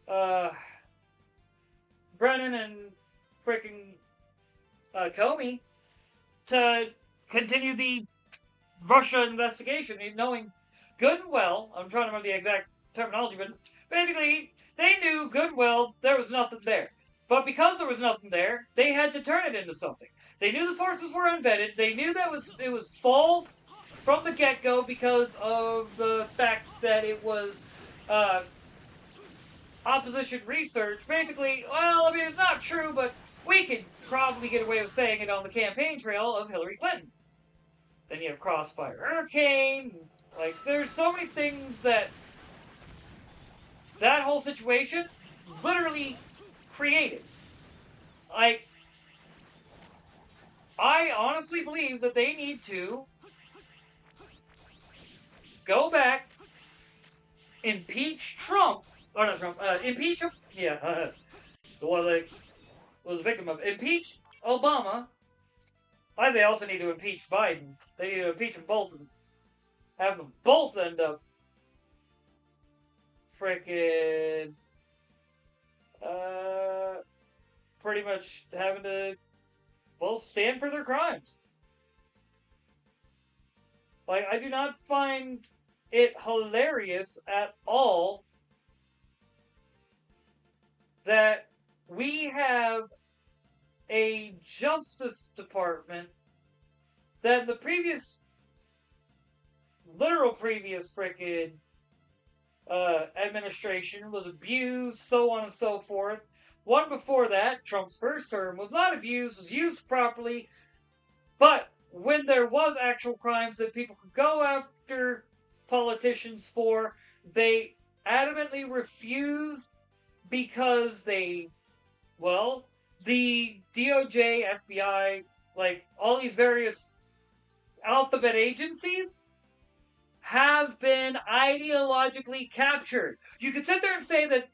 Speaker 1: Brennan and frickin' Comey to continue the Russia investigation, knowing good and well, I'm trying to remember the exact terminology, but basically, they knew good and well there was nothing there. But because there was nothing there, they had to turn it into something. They knew the sources were unvetted. They knew that it was false from the get-go because of the fact that it was opposition research. Basically, well, I mean, it's not true, but we could probably get away with saying it on the campaign trail of Hillary Clinton. Then you have Crossfire Hurricane. Like, there's so many things that whole situation literally created. Like, I honestly believe that they need to go back, impeach Trump, or not Trump, impeach him, yeah, the one that was the victim of, impeach Obama, I think they also need to impeach Biden. They need to impeach them both and have them both end up frickin' pretty much having to both stand for their crimes. Like, I do not find it hilarious at all that we have a Justice Department that the literal previous frickin' administration was abused, so on and so forth. One before that, Trump's first term, was not abused, was used properly, but when there was actual crimes that people could go after politicians for, they adamantly refused because the DOJ, FBI, like all these various alphabet agencies have been ideologically captured. You could sit there and say that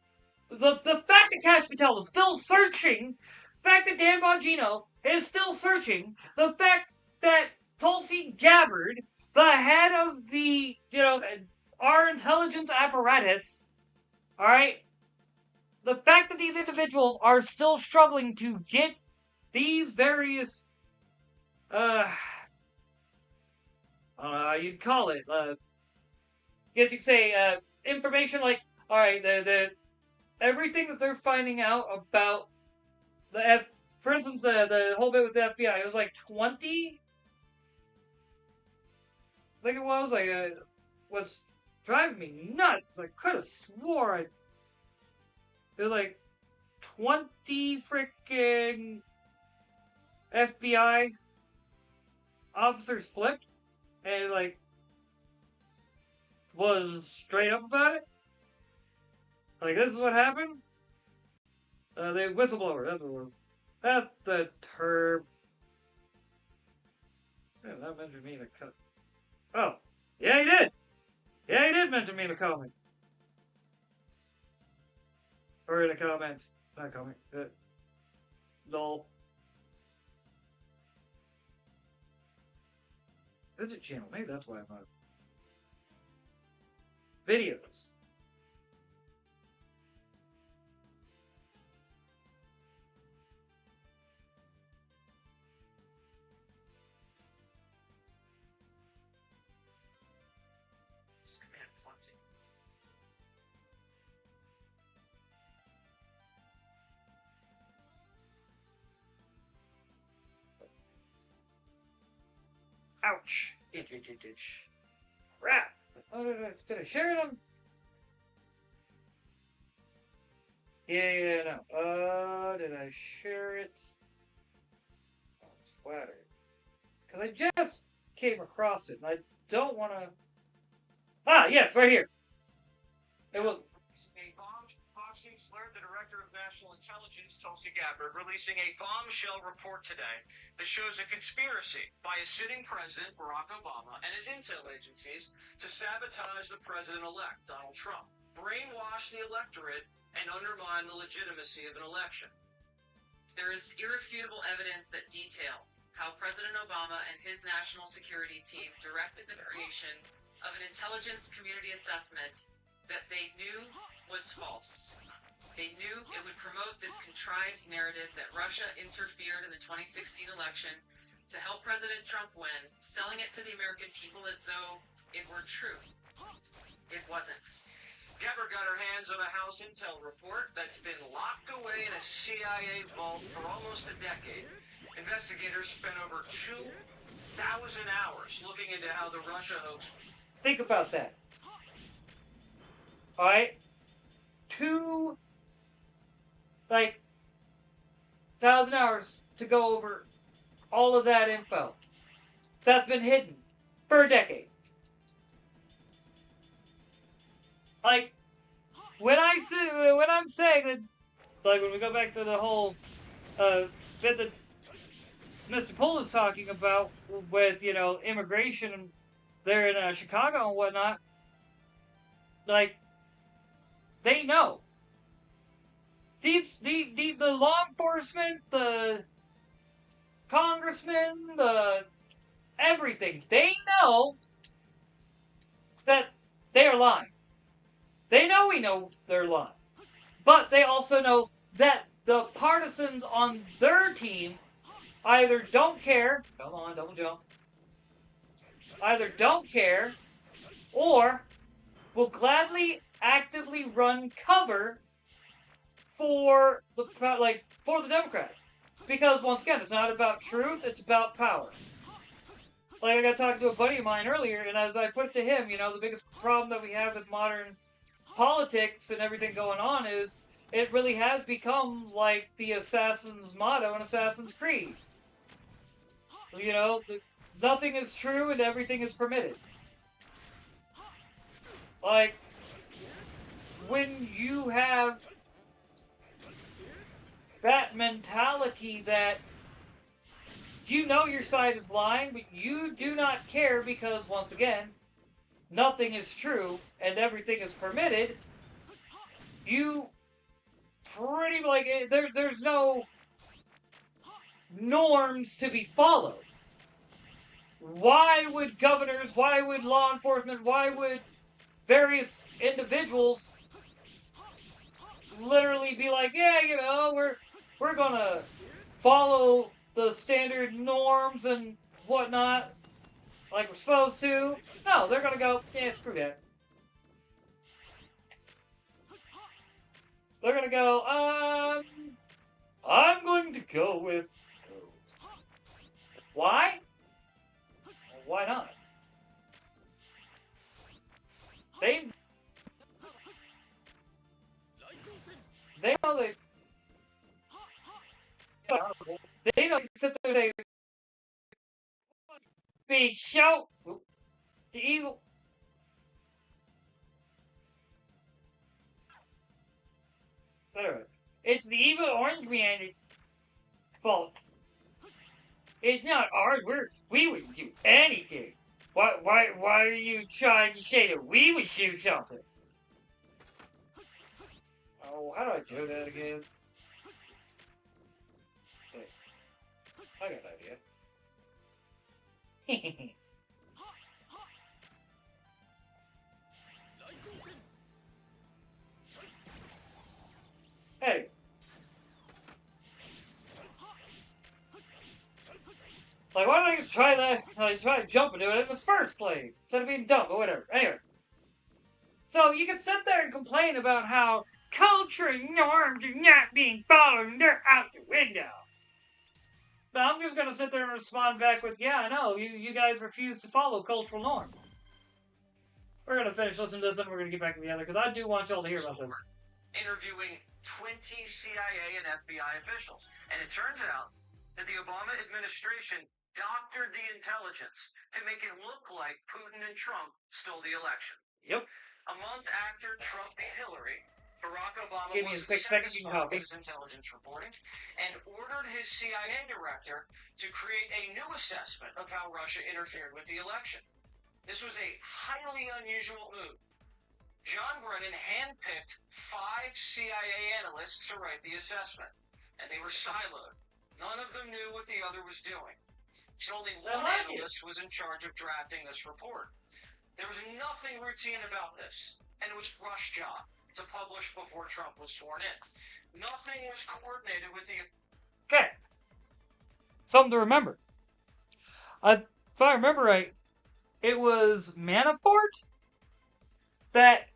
Speaker 1: the fact that Kash Patel is still searching, the fact that Dan Bongino is still searching, the fact that Tulsi Gabbard, the head of the, our intelligence apparatus, alright, the fact that these individuals are still struggling to get these various, I don't know how you'd call it, guess you could say, information like, alright, everything that they're finding out about for instance, the whole bit with the FBI, it was like 20? I think it was, what's driving me nuts is I could have swore it was like 20 freaking FBI officers flipped and was straight up about it. Like, this is what happened? The whistleblower, that's the word. That's the term. Yeah, that mentioned me in a cut. Oh, yeah, he did! Yeah, he did mention me in a comment. Or in a comment. Not a comment. Lol. Visit channel. Maybe that's why I'm not. Videos. Ouch. Itch. Crap. Oh, did I share it on? Yeah, no. Did I share it? Oh, it's flattered. Because I just came across it, and I don't want to... Ah, yes, right here. It will...
Speaker 2: A bombed Fox News flared the director of national intelligence, Tulsi Gabbard, releasing a bombshell report today that shows a conspiracy by a sitting president, Barack Obama, and his intel agencies to sabotage the president-elect, Donald Trump, brainwash the electorate, and undermine the legitimacy of an election.
Speaker 5: There is irrefutable evidence that detailed how President Obama and his national security team directed the creation of an intelligence community assessment that they knew was false. They knew it would promote this contrived narrative that Russia interfered in the 2016 election to help President Trump win, selling it to the American people as though it were true. It wasn't.
Speaker 2: Gabbard got her hands on a House Intel report that's been locked away in a CIA vault for almost a decade. Investigators spent over 2,000 hours looking into how the Russia hoax...
Speaker 1: Think about that. Alright? 1,000 hours to go over all of that info. That's been hidden for a decade. Like, when I'm saying that, like, when we go back to the whole bit that Mr. Poole is talking about with, immigration there in Chicago and whatnot, like, they know. The law enforcement, the Congress, congressmen, everything. They know that they are lying. They know they're lying. But they also know that the partisans on their team either don't care, come on, double jump, either don't care or will gladly actively run cover for the Democrats. Because once again, it's not about truth, it's about power. Like I got talking to a buddy of mine earlier, and as I put it to him, the biggest problem that we have with modern politics and everything going on is it really has become like the Assassin's motto in Assassin's Creed. Nothing is true and everything is permitted. Like, when you have that mentality that your side is lying, but you do not care because, once again, nothing is true and everything is permitted, you pretty there's no norms to be followed. Why would governors, why would law enforcement, why would various individuals literally be like, yeah, we're gonna follow the standard norms and whatnot like we're supposed to? No, they're gonna go, yeah, screw that. They're gonna go, I'm going to go with code. Why? Well, why not? They know they don't sit there and say, big shout, the evil. Whatever. It's the evil orange man's fault. It's not ours. We wouldn't do anything. Why are you trying to say that we would do something? Oh, how do I do that again? Wait, I got an idea. Hey. Like, why don't I just try that? Try to jump into it in the first place instead of being dumb or whatever. Anyway. So you can sit there and complain about how culture and norms are not being followed and they're out the window. But I'm just gonna sit there and respond back with, yeah, I know, you guys refuse to follow cultural norms. We're gonna finish listening to this and we're gonna get back together because I do want y'all to hear about this.
Speaker 2: Interviewing 20 CIA and FBI officials. And it turns out that the Obama administration doctored the intelligence to make it look like Putin and Trump stole the election.
Speaker 1: Yep.
Speaker 2: A month after Trump beat Hillary, Barack Obama
Speaker 1: Give me a
Speaker 2: was
Speaker 1: quick second, you can
Speaker 2: satisfied
Speaker 1: copy.
Speaker 2: with his intelligence reporting and ordered his CIA director to create a new assessment of how Russia interfered with the election. This was a highly unusual move. John Brennan handpicked 5 CIA analysts to write the assessment, and they were siloed. None of them knew what the other was doing. And only one analyst was in charge of drafting this report. There was nothing routine about this, and it was Rush's job to publish before Trump was sworn in. Nothing was coordinated with the...
Speaker 1: Okay. Something to remember. If I remember right, it was Manafort that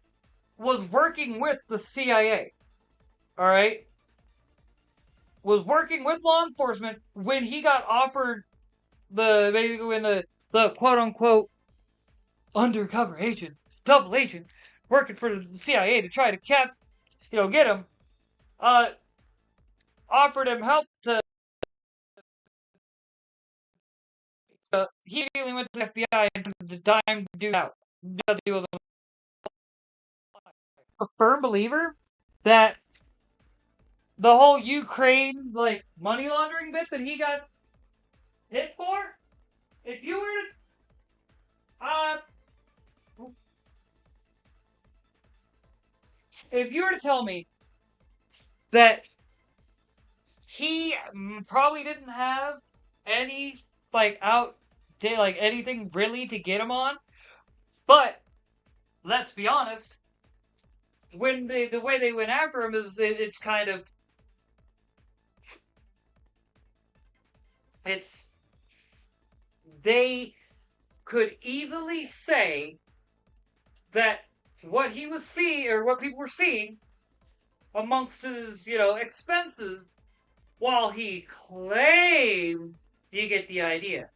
Speaker 1: was working with the CIA. Alright? Was working with law enforcement when he got offered the quote unquote undercover agent, double agent, working for the CIA to try to get him, offered him help to he dealing with the FBI and the dime to do out. Deal with them. A firm believer that the whole Ukraine money laundering bit that he got hit for, if you were to tell me that he probably didn't have any like anything really to get him on. But let's be honest, when the way they went after him is it's kind of it's they could easily say that what he was seeing or what people were seeing amongst his expenses, while he claimed, you get the idea.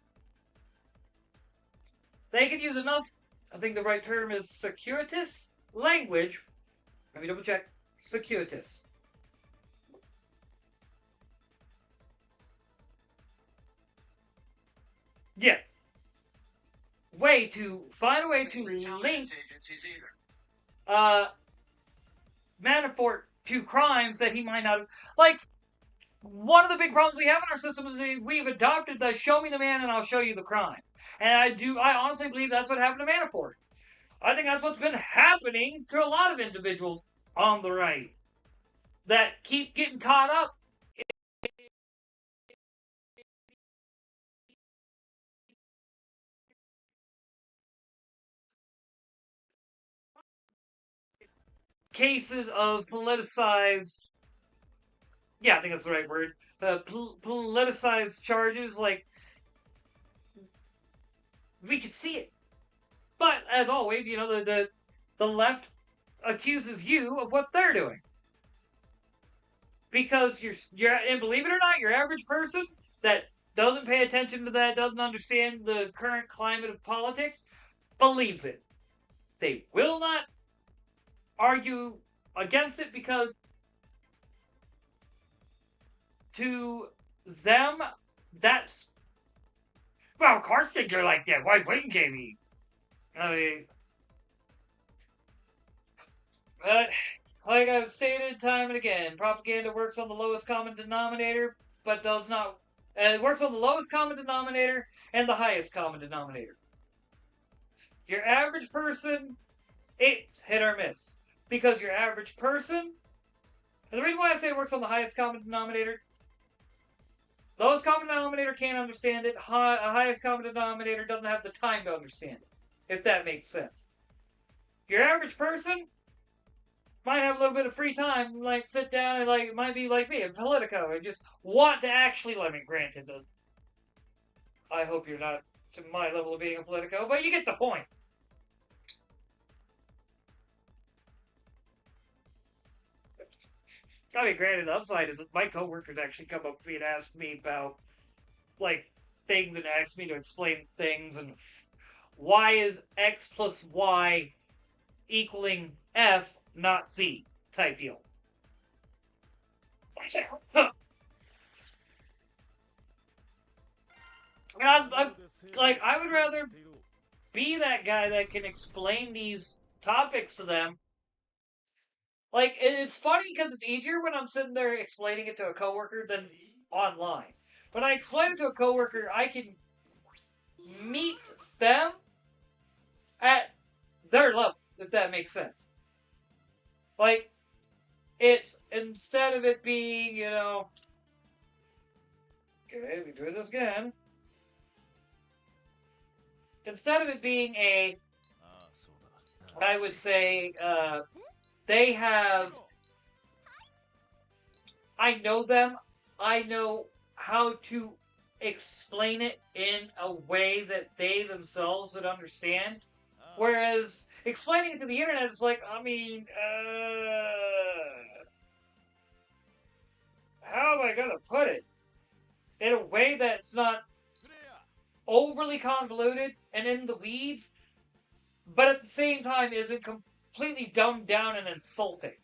Speaker 1: They could use enough, I think the right term is circuitous language. Let me double check. Circuitous. Yeah. Find a way to link Manafort to crimes that he might not have. Like, one of the big problems we have in our system is we've adopted the show me the man and I'll show you the crime. And I honestly believe that's what happened to Manafort. I think that's what's been happening to a lot of individuals on the right that keep getting caught up in cases of politicized. Yeah, I think that's the right word. Politicized charges. Like, we could see it. But as always, the left accuses you of what they're doing. Because and believe it or not, your average person that doesn't pay attention to that, doesn't understand the current climate of politics, believes it. They will not argue against it because to them, that's, well, of course they're like that. Why wouldn't they be? I mean, but like I've stated time and again, propaganda works on the lowest common denominator, but does not. It works on the lowest common denominator and the highest common denominator. Your average person, it's hit or miss. Because your average person, and the reason why I say it works on the highest common denominator, lowest common denominator can't understand it, highest common denominator doesn't have the time to understand it, if that makes sense. Your average person might have a little bit of free time, like sit down and like might be like me in Politico and just want to actually. Let me granted, I hope you're not to my level of being a Politico, but you get the point. I mean, granted, the upside is that my coworkers actually come up to me and ask me about like things and ask me to explain things and why is X plus Y equaling F, not Z type deal. And I would rather be that guy that can explain these topics to them. Like, it's funny because it's easier when I'm sitting there explaining it to a coworker than online. When I explain it to a coworker, I can meet them at their level, if that makes sense. Like, it's, instead of it being, okay, we do this again. Instead of it being I would say, they have, I know them, I know how to explain it in a way that they themselves would understand. Whereas explaining it to the internet is like, I mean, how am I gonna put it? In a way that's not overly convoluted and in the weeds, but at the same time isn't completely dumbed down and insulting.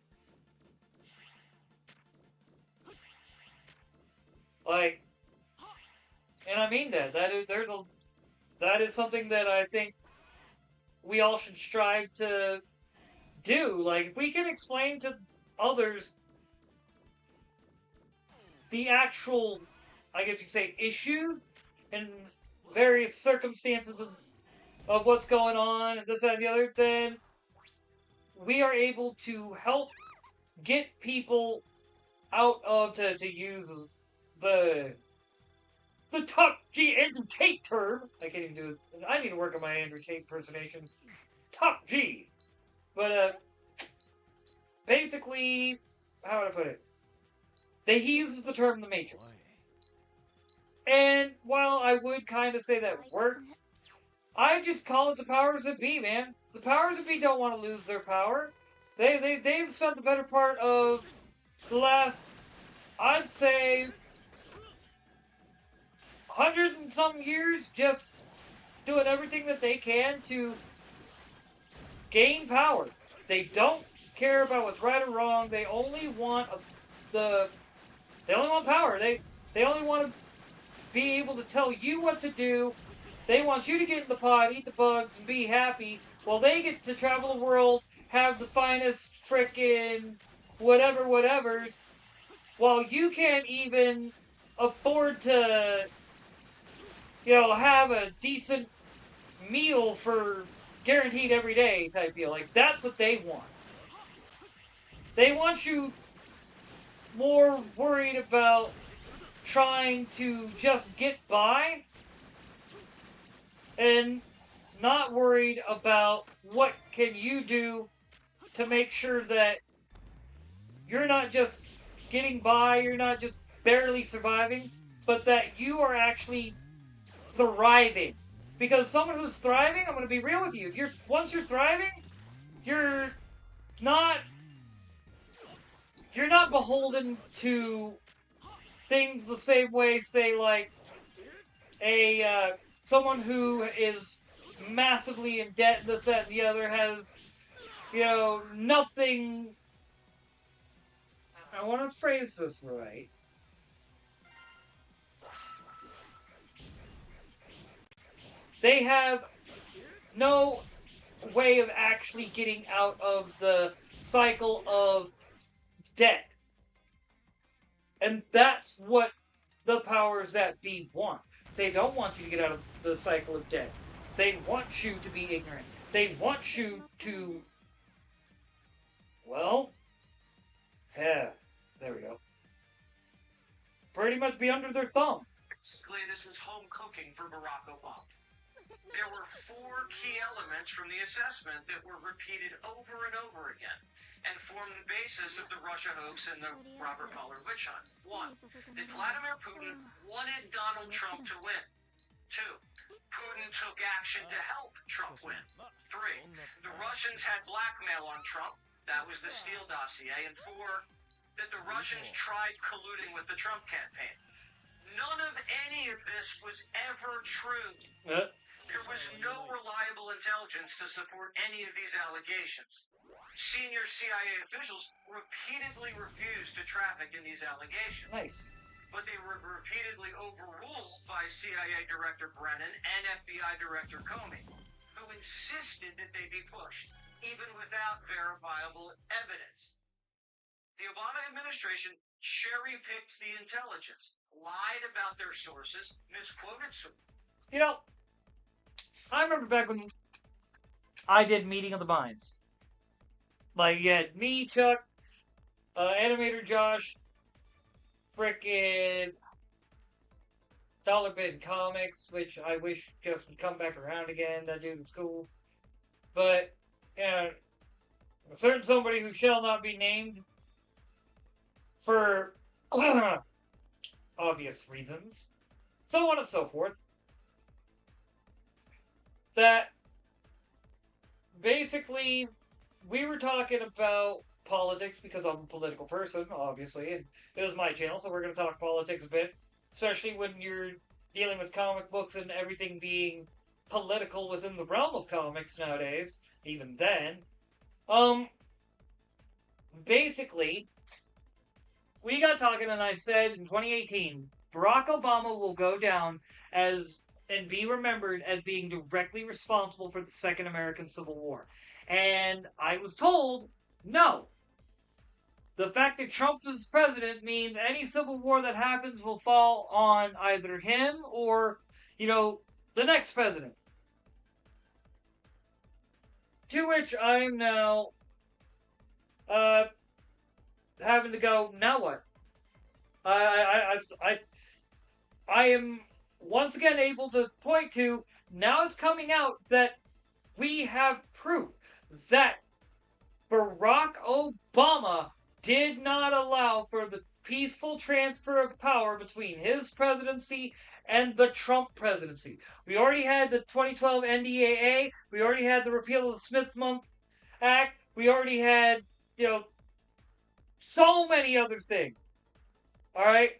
Speaker 1: Like, and I mean that. That is something that I think we all should strive to do. Like, if we can explain to others the actual, I guess you could say, issues and various circumstances of what's going on and this, that, and the other, then we are able to help get people out of, to use the the top G Andrew Tate term. I can't even do it. I need to work on my Andrew Tate impersonation. Top G. But, basically, how would I put it? He uses the term the Matrix. And while I would kind of say that works, I just call it the powers that be, man. The powers that be don't want to lose their power. They've spent the better part of the last, I'd say, 100 and some years just doing everything that they can to gain power. They don't care about what's right or wrong. They only want they only want power. They only want to be able to tell you what to do. They want you to get in the pot, eat the bugs, and be happy, while they get to travel the world, have the finest frickin' whatevers, while you can't even afford to, have a decent meal for guaranteed every day type deal. Like, that's what they want. They want you more worried about trying to just get by and not worried about what can you do to make sure that you're not just getting by, you're not just barely surviving, but that you are actually thriving. Because someone who's thriving, I'm going to be real with you, once you're thriving, you're not beholden to things the same way, say, like someone who is massively in debt, this, that, and the other, has, nothing. I want to phrase this right. They have no way of actually getting out of the cycle of debt. And that's what the powers that be want. They don't want you to get out of the cycle of debt. They want you to be ignorant. They want you to, there we go. Pretty much be under their thumb.
Speaker 2: Basically, this was home cooking for Barack Obama. There were 4 key elements from the assessment that were repeated over and over again and formed the basis of the Russia hoax and the Robert Mueller witch hunt. 1. That Vladimir Putin wanted Donald Trump to win. 2. Putin took action to help Trump win. 3. The Russians had blackmail on Trump. That was the Steele dossier. And 4. That the Russians tried colluding with the Trump campaign. None of any of this was ever true. There was no reliable intelligence to support any of these allegations. Senior CIA officials repeatedly refused to traffic in these allegations.
Speaker 1: Nice.
Speaker 2: But they were repeatedly overruled by CIA Director Brennan and FBI Director Comey, who insisted that they be pushed, even without verifiable evidence. The Obama administration cherry-picked the intelligence, lied about their sources, misquoted sources.
Speaker 1: I remember back when I did Meeting of the Minds. Like, you had me, Chuck, Animator Josh, frickin' Dollar Bin Comics, which I wish just would come back around again. That dude was cool. But, a certain somebody who shall not be named for obvious reasons, so on and so forth, that basically we were talking about politics because I'm a political person, obviously, and it was my channel, so we're going to talk politics a bit, especially when you're dealing with comic books and everything being political within the realm of comics nowadays, even then. Basically, we got talking and I said in 2018, Barack Obama will go down as and be remembered as being directly responsible for the Second American Civil War. And I was told, no. The fact that Trump is president means any civil war that happens will fall on either him or, the next president. To which I am now having to go, now what? I am once again able to point to, now it's coming out that we have proof that Barack Obama did not allow for the peaceful transfer of power between his presidency and the Trump presidency. We already had the 2012 NDAA. We already had the repeal of the Smith-Mundt Act. We already had, so many other things. All right?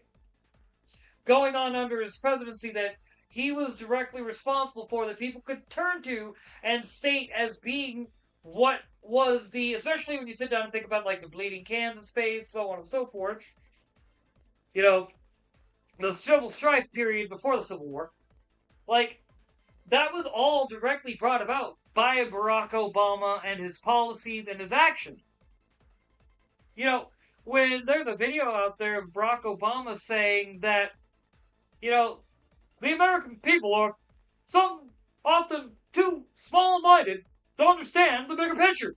Speaker 1: Going on under his presidency that he was directly responsible for, that people could turn to and state as being what was the, especially when you sit down and think about like the Bleeding Kansas phase, so on and so forth, the civil strife period before the Civil War, like, that was all directly brought about by Barack Obama and his policies and his action. When there's a video out there of Barack Obama saying that, the American people are often too small-minded to understand the bigger picture.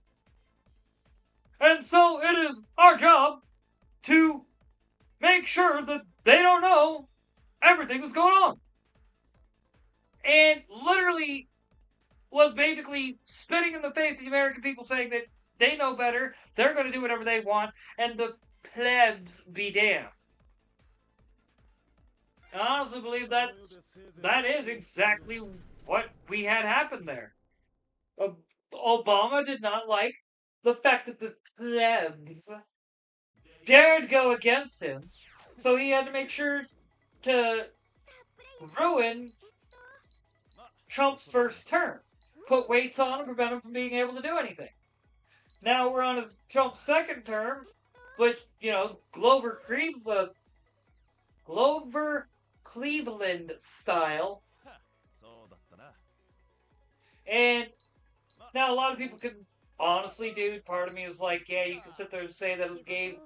Speaker 1: And so it is our job to make sure that they don't know everything that's going on. And literally was basically spitting in the face of the American people, saying that they know better, they're going to do whatever they want, and the plebs be damned. I honestly believe that is exactly what we had happen there. Obama did not like the fact that the plebs dared go against him, so he had to make sure to ruin Trump's first term. Put weights on him, prevent him from being able to do anything. Now we're on Trump's second term, which, Grover Cleveland style. And now a lot of people can honestly, dude, part of me is like, yeah, you can sit there and say that it gave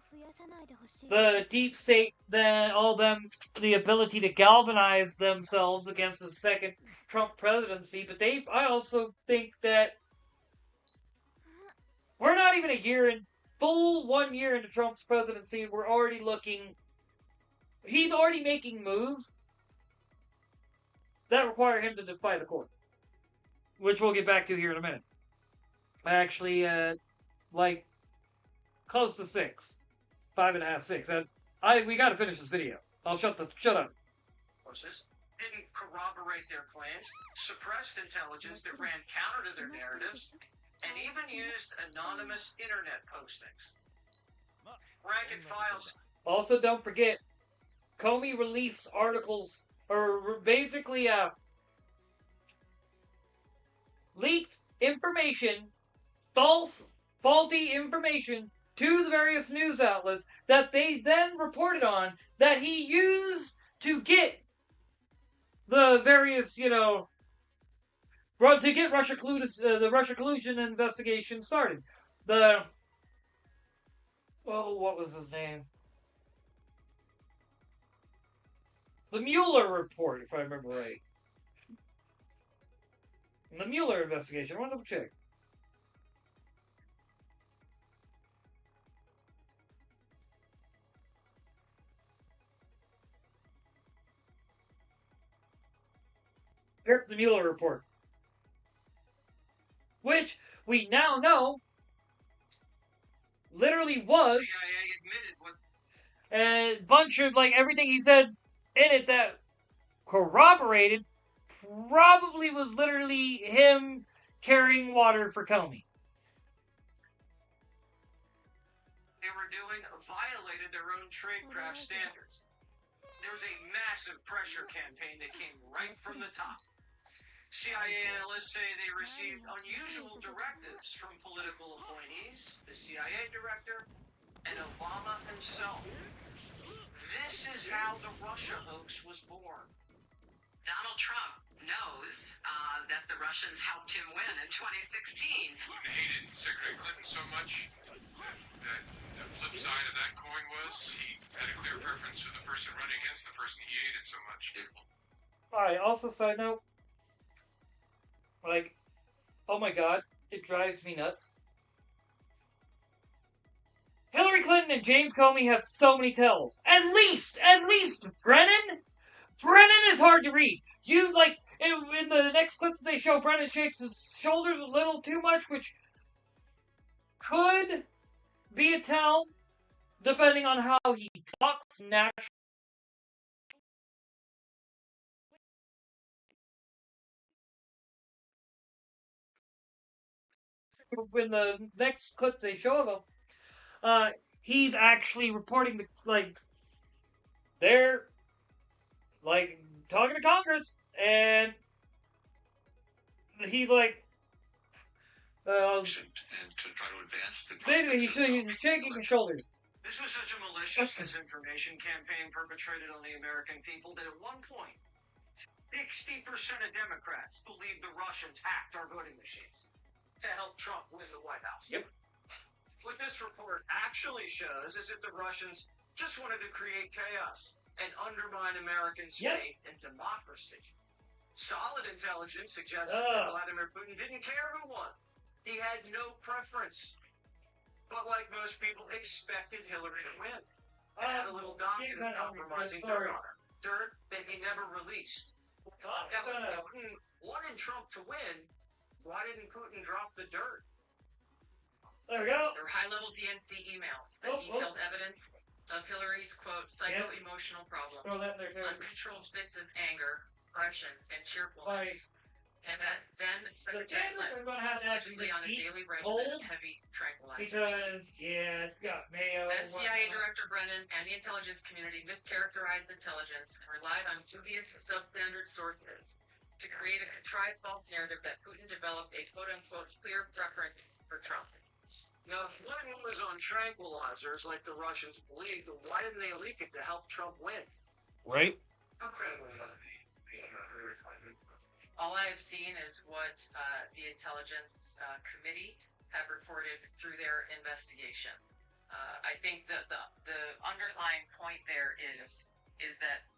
Speaker 1: the deep state, all them, the ability to galvanize themselves against the second Trump presidency, but I also think that we're not even full 1 year into Trump's presidency, we're already he's already making moves that require him to defy the court, which we'll get back to here in a minute. Actually, close to 6. 5.5, 6. And we gotta finish this video. I'll shut up.
Speaker 2: Didn't corroborate their claims, suppressed intelligence that ran counter to their narratives, and even used anonymous internet postings. Rank and files.
Speaker 1: Also, don't forget, Comey released articles, or basically leaked information, faulty information to the various news outlets that they then reported on that he used to get the various, to get the Russia collusion investigation started. What was his name? The Mueller report, if I remember right. The Mueller investigation. I want to double check. Yep, the Mueller report. Which we now know literally was
Speaker 2: CIA admitted what
Speaker 1: a bunch of, everything he said in it that corroborated probably was literally him carrying water for Comey.
Speaker 2: they were doing violated their own tradecraft standards. There was a massive pressure campaign that came right from the top. CIA analysts say they received unusual directives from political appointees, the CIA director, and Obama himself. This is how the Russia hoax was born.
Speaker 5: Donald Trump knows that the Russians helped him win in 2016.
Speaker 4: Putin hated Secretary Clinton so much that the flip side of that coin was he had a clear preference for the person running against the person he hated so much.
Speaker 1: Alright, also side note, oh my god, it drives me nuts. Hillary Clinton and James Comey have so many tells. At least Brennan is hard hard to read. You like in the next clip they show, Brennan shakes his shoulders a little too much, which could be a tell, depending on how he talks naturally. In the next clip they show of him, he's actually reporting they're like talking to Congress, and he's like,
Speaker 4: and to try to advance the
Speaker 1: basically
Speaker 4: prospects of
Speaker 1: he's shaking his shoulders.
Speaker 2: This was such a malicious disinformation campaign perpetrated on the American people that at one point, 60% of Democrats believed the Russians hacked our voting machines to help Trump win the White House.
Speaker 1: Yep.
Speaker 2: What this report actually shows is that the Russians just wanted to create chaos and undermine Americans'
Speaker 1: Yep.
Speaker 2: faith in democracy. Solid intelligence suggests that Vladimir Putin didn't care who won. He had no preference. But like most people, expected Hillary to win. And had a little document compromising dirt on her. Dirt that he never released. Now, if Putin wanted Trump to win, why didn't Putin drop the dirt?
Speaker 1: There we go.
Speaker 5: There were high-level DNC emails that detailed evidence of Hillary's, quote, psycho-emotional problems,
Speaker 1: Throw that in there too.
Speaker 5: uncontrolled fits of anger, aggression, and cheerfulness. And that then
Speaker 1: The
Speaker 5: Secretary
Speaker 1: Democrats
Speaker 5: Clinton
Speaker 1: are going to have to actually
Speaker 5: allegedly on a
Speaker 1: eat
Speaker 5: daily regimen
Speaker 1: cold
Speaker 5: of heavy tranquilizers.
Speaker 1: because it's got mayo.
Speaker 5: Then CIA
Speaker 1: whatnot.
Speaker 5: Director Brennan and the intelligence community mischaracterized intelligence and relied on dubious substandard sources to create a contrived false narrative that Putin developed a quote-unquote clear preference for Trump.
Speaker 2: Now, if Putin was on tranquilizers like the Russians believed, then why didn't they leak it to help Trump win?
Speaker 1: Right?
Speaker 5: All I have seen is what the intelligence committee have reported through their investigation. I think that the underlying point there is that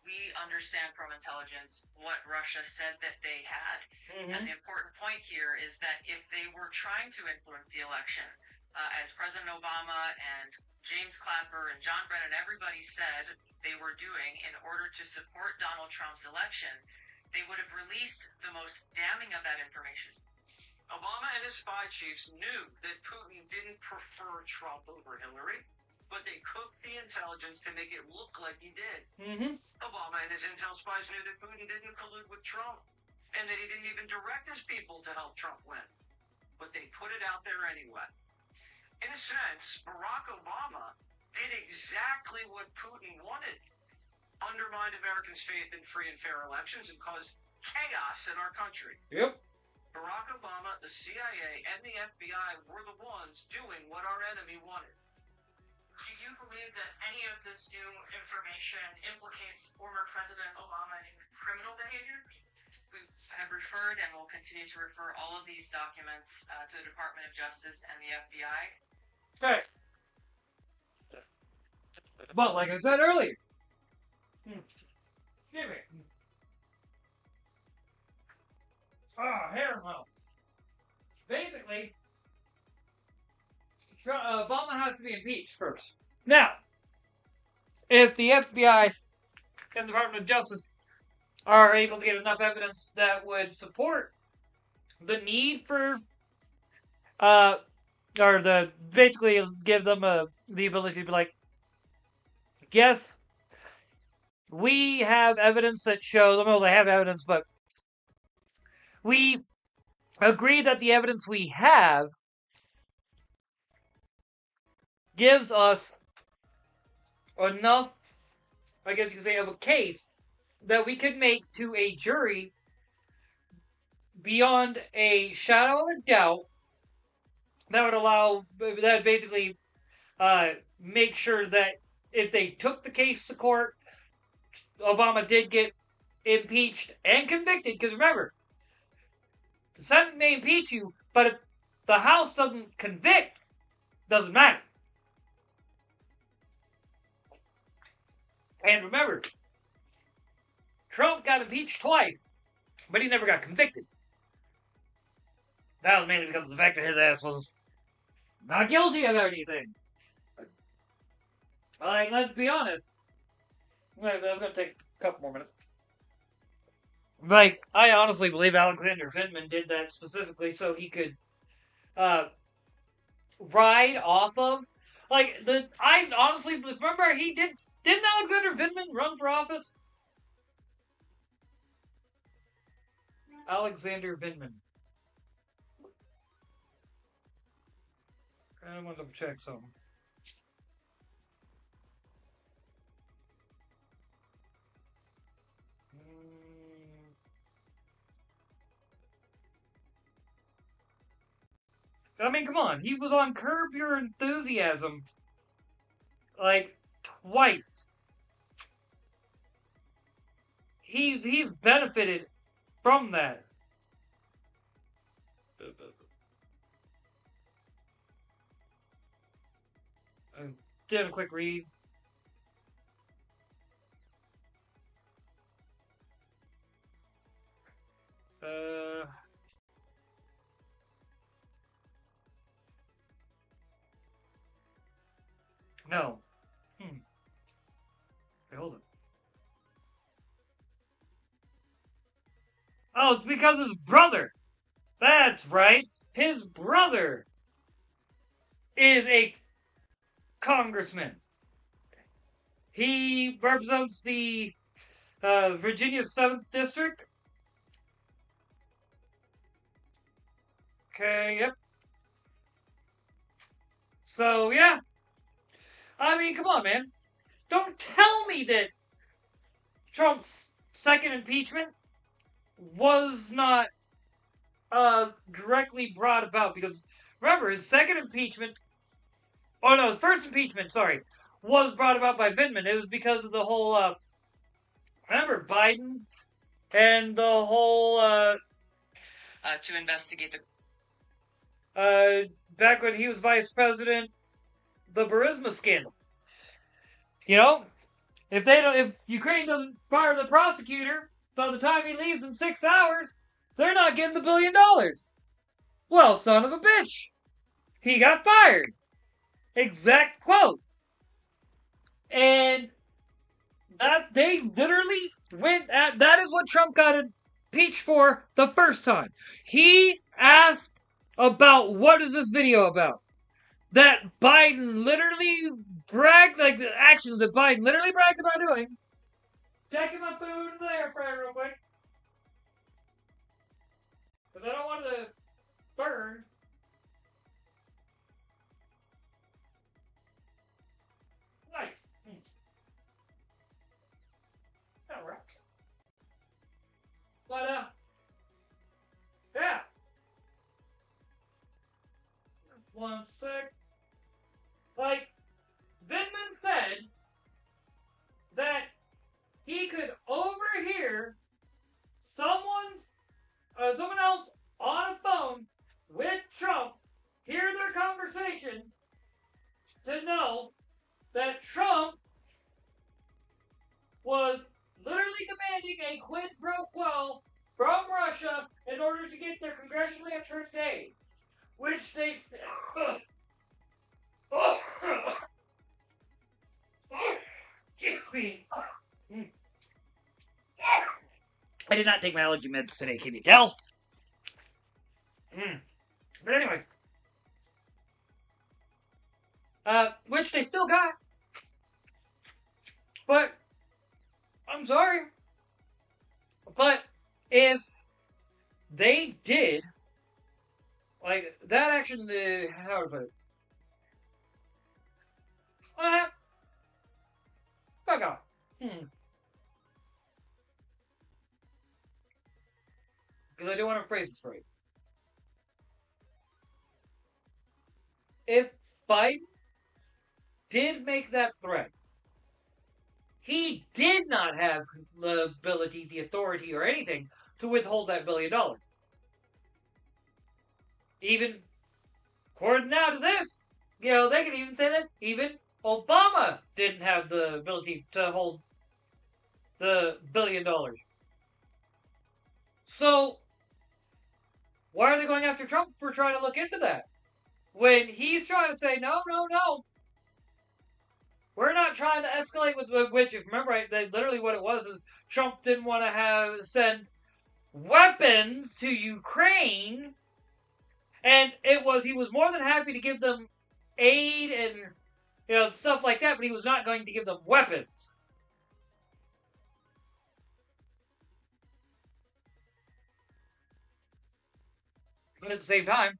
Speaker 5: we understand from intelligence what Russia said that they had. And the important point here is that if they were trying to influence the election, as President Obama and James Clapper and John Brennan, everybody said they were doing in order to support Donald Trump's election, they would have released the most damning of that information.
Speaker 2: Obama and his spy chiefs knew that Putin didn't prefer Trump over Hillary, but they cooked the intelligence to make it look like he did. Obama and his intel spies knew that Putin didn't collude with Trump, and that he didn't even direct his people to help Trump win. But they put it out there anyway. In a sense, Barack Obama did exactly what Putin wanted. Undermined Americans' faith in free and fair elections and caused chaos in our country.
Speaker 1: Yep.
Speaker 2: Barack Obama, the CIA, and the FBI were the ones doing what our enemy wanted.
Speaker 5: Do you believe that any of this new information implicates former President Obama in criminal behavior? We have referred and will continue to refer all of these documents to the Department of Justice and the FBI.
Speaker 1: Okay. But like I said earlier, give me. Hair mouth. Basically, Obama has to be impeached first. Now, if the FBI and the Department of Justice are able to get enough evidence that would support the need for, basically give them the ability to be like, yes, we have evidence that shows, well, they have evidence, but we agree that the evidence we have gives us enough, I guess you could say, of a case that we could make to a jury beyond a shadow of a doubt that would allow, that basically make sure that if they took the case to court, Obama did get impeached and convicted. Because remember, the Senate may impeach you, but if the House doesn't convict, doesn't matter. And remember, Trump got impeached twice, but he never got convicted. That was mainly because of the fact that his ass was not guilty of anything. Like, let's be honest. I'm going to take a couple more minutes. Like, I honestly believe Alexander Vindman did that specifically so he could ride off of. Like, I honestly remember didn't Alexander Vindman run for office? Alexander Vindman. I want to check something. I mean, come on. He was on Curb Your Enthusiasm like twice. He's benefited from that. Did a quick read. No. Hey, hold it. Oh, it's because his brother. That's right. His brother is a congressman. He represents the Virginia 7th District. Okay, yep. So, yeah. I mean, come on, man. Don't tell me that Trump's second impeachment was not directly brought about because, remember, his second impeachment, oh no, his first impeachment, sorry, was brought about by Vindman. It was because of the whole, remember, Biden and the whole,
Speaker 5: to investigate the
Speaker 1: back when he was vice president, the Burisma scandal. You know, if Ukraine doesn't fire the prosecutor by the time he leaves in 6 hours, they're not getting the $1 billion. Well, son of a bitch, he got fired. Exact quote. And that they literally went at that is what Trump got impeached for the first time. He asked about what is this video about? That Biden literally bragged, like the actions that Biden literally bragged about doing. Checking my food in the air fryer real quick. Because I don't want it to burn. Nice. Alright. But, yeah. One sec. Like, Vindman said that he could overhear someone else on a phone with Trump hear their conversation to know that Trump was literally demanding a quid pro quo from Russia in order to get their congressionally approved aid, which they I did not take my allergy meds today, can you tell? But anyway. Which they still got. But, I'm sorry. But, if they did, like, that action, how to put it? Fuck off. Because I do want to phrase this right. If Biden did make that threat, he did not have the ability, the authority, or anything to withhold that $1 billion. Even, according now to this, you know, they can even say that even Obama didn't have the ability to hold the $1 billion. So, why are they going after Trump for trying to look into that? When he's trying to say, no. We're not trying to escalate with which, if you remember right, literally what it was is Trump didn't want to send weapons to Ukraine, and he was more than happy to give them aid and stuff like that, but he was not going to give them weapons. But at the same time,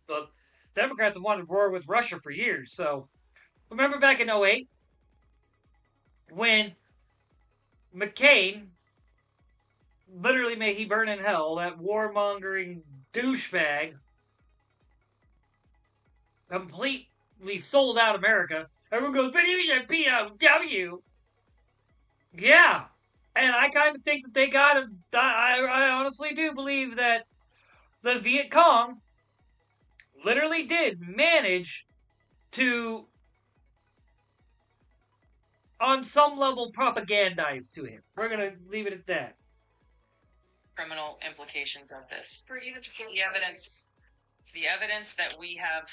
Speaker 1: the Democrats have wanted war with Russia for years. So remember back in 2008 when McCain, literally may he burn in hell, that warmongering douchebag, completely sold out America. Everyone goes, but he was a POW. Yeah. And I kind of think that they got him. I honestly do believe that the Viet Cong literally did manage to, on some level, propagandize to him. We're going to leave it at that.
Speaker 5: Criminal implications of this. For even the evidence that we have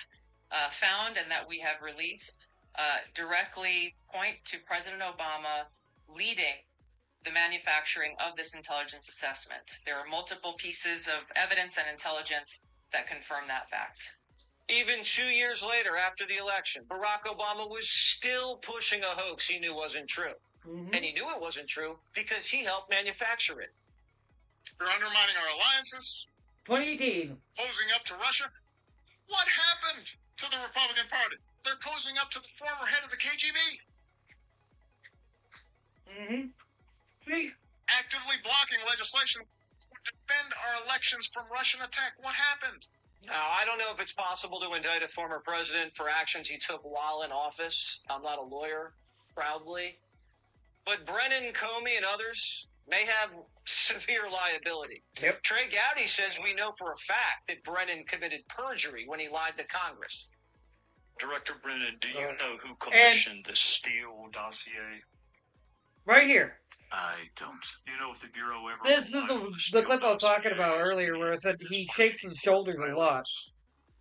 Speaker 5: found and that we have released directly point to President Obama leading the manufacturing of this intelligence assessment. There are multiple pieces of evidence and intelligence that confirm that fact.
Speaker 2: Even 2 years later, after the election, Barack Obama was still pushing a hoax he knew wasn't true.
Speaker 1: Mm-hmm.
Speaker 2: And he knew it wasn't true because he helped manufacture it.
Speaker 6: They're undermining our alliances,
Speaker 1: 2018.
Speaker 6: posing up to Russia. What happened to the Republican Party? They're posing up to the former head of the KGB.
Speaker 1: Mm-hmm. See?
Speaker 6: Actively blocking legislation to defend our elections from Russian attack. What happened?
Speaker 2: Now, I don't know if it's possible to indict a former president for actions he took while in office. I'm not a lawyer, proudly. But Brennan, Comey, and others may have severe liability.
Speaker 1: Yep.
Speaker 2: Trey Gowdy says we know for a fact that Brennan committed perjury when he lied to Congress.
Speaker 7: Director Brennan, do you know who commissioned the Steele dossier?
Speaker 1: Right here.
Speaker 7: I don't. Do you know if the Bureau ever...
Speaker 1: This is the clip I was talking about earlier where I said he shakes his shoulders a lot.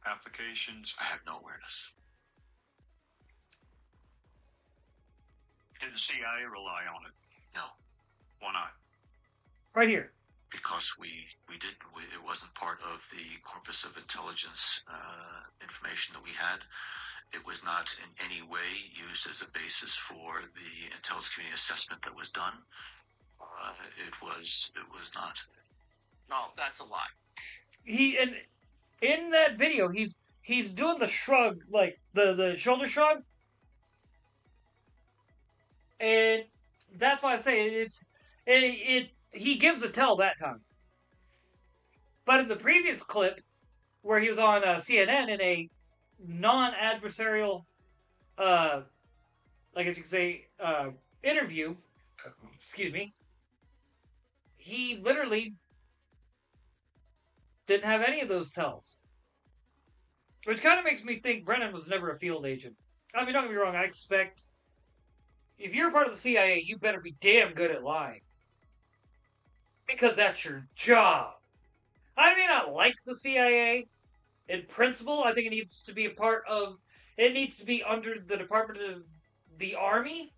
Speaker 7: Applications? I have no awareness. Did the CIA rely on it? No. Why not?
Speaker 1: Right here.
Speaker 7: Because it wasn't part of the corpus of intelligence information that we had. It was not in any way used as a basis for the intelligence community assessment that was done. It was not.
Speaker 2: No, that's a lie.
Speaker 1: And in that video, he's doing the shrug, like the shoulder shrug, and that's why I say he gives a tell that time. But in the previous clip, where he was on CNN in a non-adversarial, like if you could say, interview, excuse me, he literally didn't have any of those tells. Which kind of makes me think Brennan was never a field agent. I mean, don't get me wrong, I expect, if you're part of the CIA, you better be damn good at lying. Because that's your job. I may not like the CIA in principle. I think it needs to be it needs to be under the Department of the Army.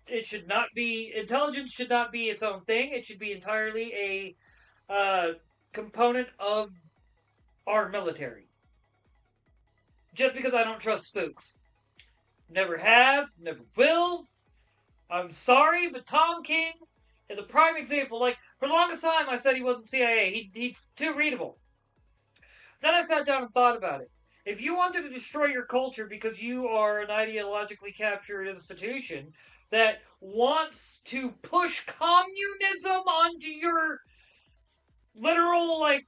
Speaker 1: Intelligence should not be its own thing. It should be entirely a component of our military. Just because I don't trust spooks. Never have, never will. I'm sorry, but Tom King is a prime example. Like, for the longest time, I said he wasn't CIA. He's too readable. Then I sat down and thought about it. If you wanted to destroy your culture because you are an ideologically captured institution that wants to push communism onto your literal, like,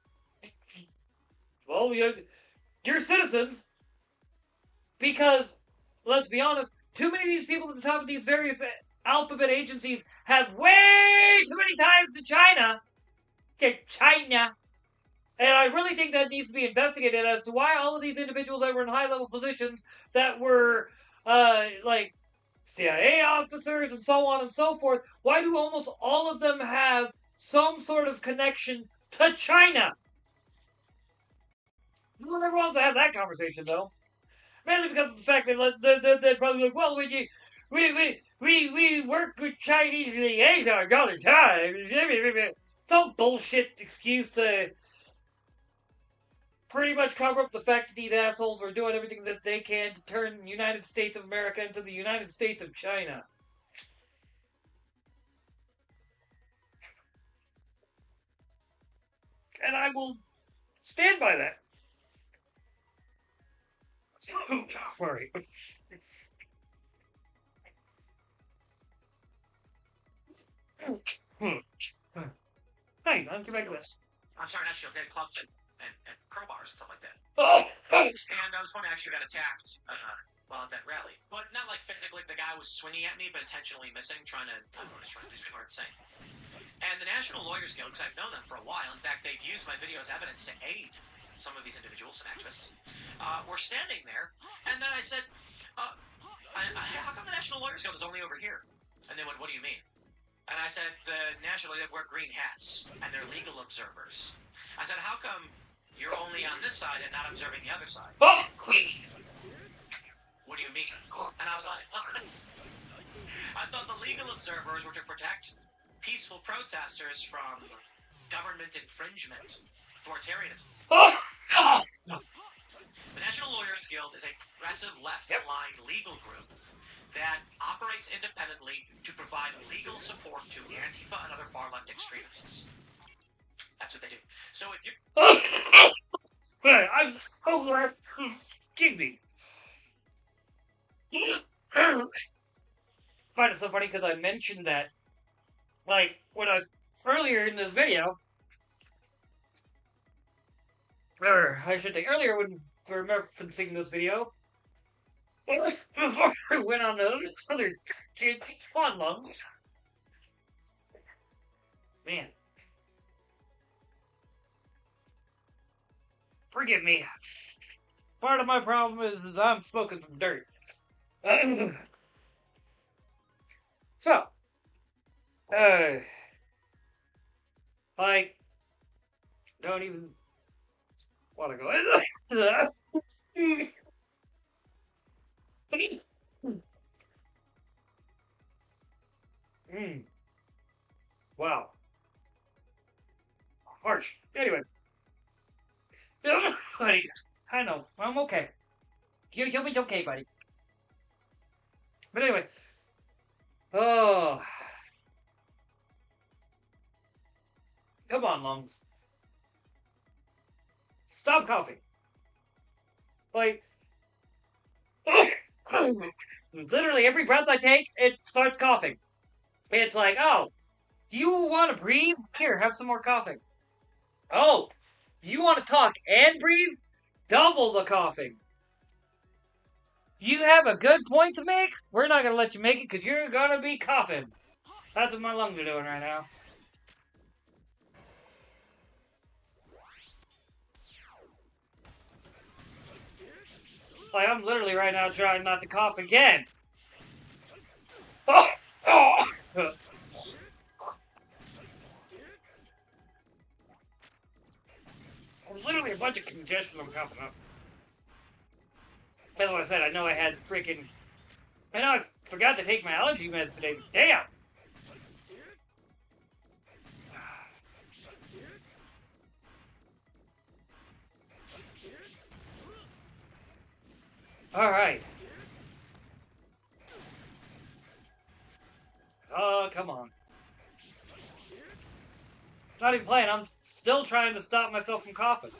Speaker 1: well, your citizens, because, let's be honest, too many of these people at the top of these various alphabet agencies have way too many ties to China. And I really think that needs to be investigated as to why all of these individuals that were in high-level positions that were, like, CIA officers and so on and so forth, why do almost all of them have some sort of connection to China? No one ever wants to have that conversation, though. Mainly because of the fact that they'd probably be like, well, we work with Chinese liaisons all the time. Some bullshit excuse to pretty much cover up the fact that these assholes are doing everything that they can to turn the United States of America into the United States of China. And I will stand by that. Sorry. Hey, I'm coming back to this.
Speaker 2: I'm sorry, not shields. They had clubs and crowbars and stuff like that.
Speaker 1: Oh!
Speaker 2: And I was funny, I actually got attacked while at that rally. But not like physically, the guy was swinging at me, but intentionally missing, trying to, I don't know what he's trying to do, these people are insane. And the National Lawyers Guild, because I've known them for a while, in fact, they've used my video as evidence to aid some of these individuals and activists, were standing there, and then I said, how come the National Lawyers Guild is only over here? And they went, what do you mean? And I said, the National Lawyers wear green hats, and they're legal observers. I said, how come you're only on this side and not observing the other side?
Speaker 1: Oh!
Speaker 2: What do you mean? And I was like, I thought the legal observers were to protect peaceful protesters from government infringement, authoritarianism. The National Lawyers Guild is a progressive left-aligned legal group that operates independently to provide legal support to Antifa and other far-left extremists. That's what they do. So if you...
Speaker 1: I'm so glad. Excuse me. I find it so funny because I mentioned that, like, when earlier in this video, or I should say earlier when we were referencing this video, before I went on the other fun lungs. Man. Forgive me. Part of my problem is I'm smoking some dirt. So, like, don't even want to go into that. Wow. Harsh. Anyway. Buddy, I know. I'm okay. You'll be okay, buddy. But anyway. Oh. Come on, lungs. Stop coughing. Like, literally every breath I take, it starts coughing. It's like, oh, you want to breathe? Here, have some more coughing. Oh, you want to talk and breathe? Double the coughing. You have a good point to make? We're not going to let you make it because you're going to be coughing. That's what my lungs are doing right now. Like, I'm literally right now trying not to cough again. Oh! Oh! There's literally a bunch of congestion I'm coughing up. As I said, I know I had freaking... I know I forgot to take my allergy meds today. Damn! Alright. Oh, come on. Not even playing, I'm still trying to stop myself from coughing.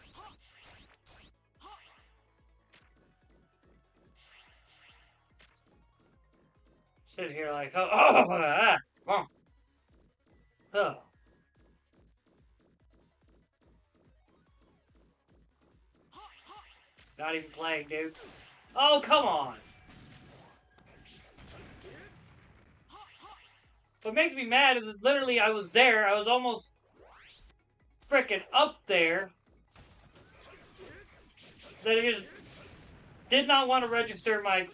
Speaker 1: Sit here like, oh. Not even playing, dude. Oh, come on. What makes me mad is that literally I was there. I was almost frickin' up there. That I just did not want to register my...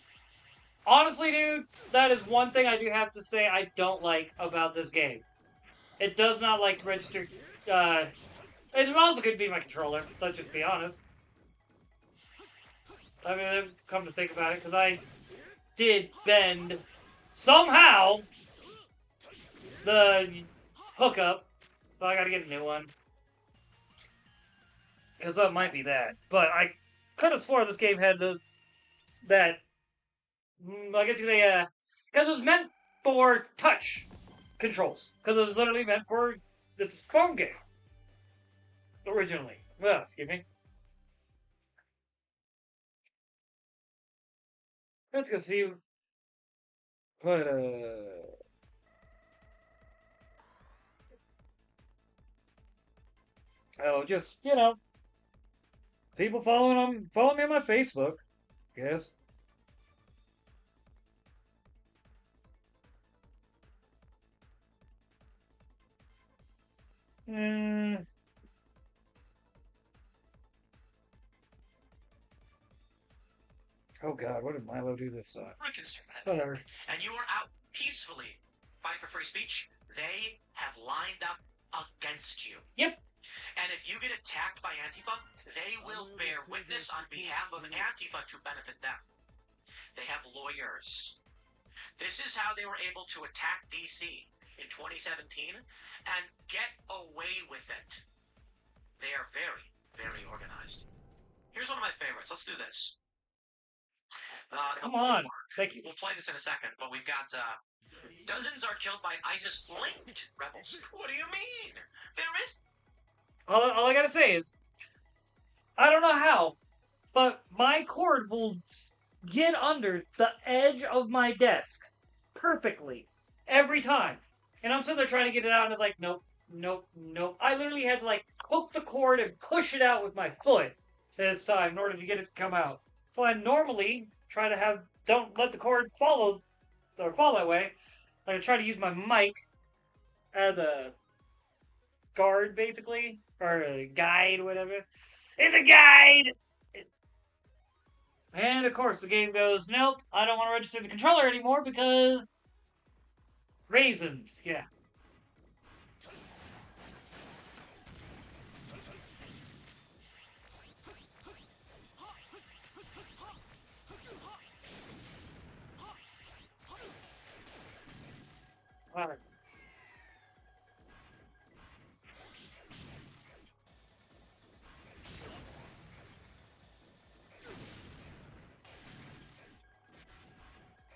Speaker 1: Honestly, dude, that is one thing I do have to say I don't like about this game. It does not like to register... it also could be my controller, let's just be honest. I mean, I've come to think about it, because I did bend somehow the hookup. So I gotta get a new one. Because that might be that. But I could have swore this game had that. I guess you say, because it was meant for touch controls. Because it was literally meant for this phone game. Originally. Well, excuse me. Let's go see. But, oh, just, people follow me on my Facebook, guess. Oh God, what did Milo do this time?
Speaker 2: We're conservative.
Speaker 1: Whatever.
Speaker 2: And you are out peacefully fighting for free speech. They have lined up against you.
Speaker 1: Yep.
Speaker 2: And if you get attacked by Antifa, they will bear witness on behalf of Antifa to benefit them. They have lawyers. This is how they were able to attack DC in 2017 and get away with it. They are very, very organized. Here's one of my favorites. Let's do this.
Speaker 1: Come on. Thank you.
Speaker 2: We'll play this in a second, but we've got dozens are killed by ISIS-linked rebels. What do you mean? There is...
Speaker 1: All I gotta say is, I don't know how, but my cord will get under the edge of my desk perfectly every time. And I'm sitting there trying to get it out, and it's like, nope, nope, nope. I literally had to, like, hook the cord and push it out with my foot this time in order to get it to come out. So I normally try to don't let the cord fall that way. I try to use my mic as a guard, basically, or a guide, whatever. It's a guide! And, of course, the game goes, nope, I don't want to register the controller anymore because... Raisins, yeah. Alright.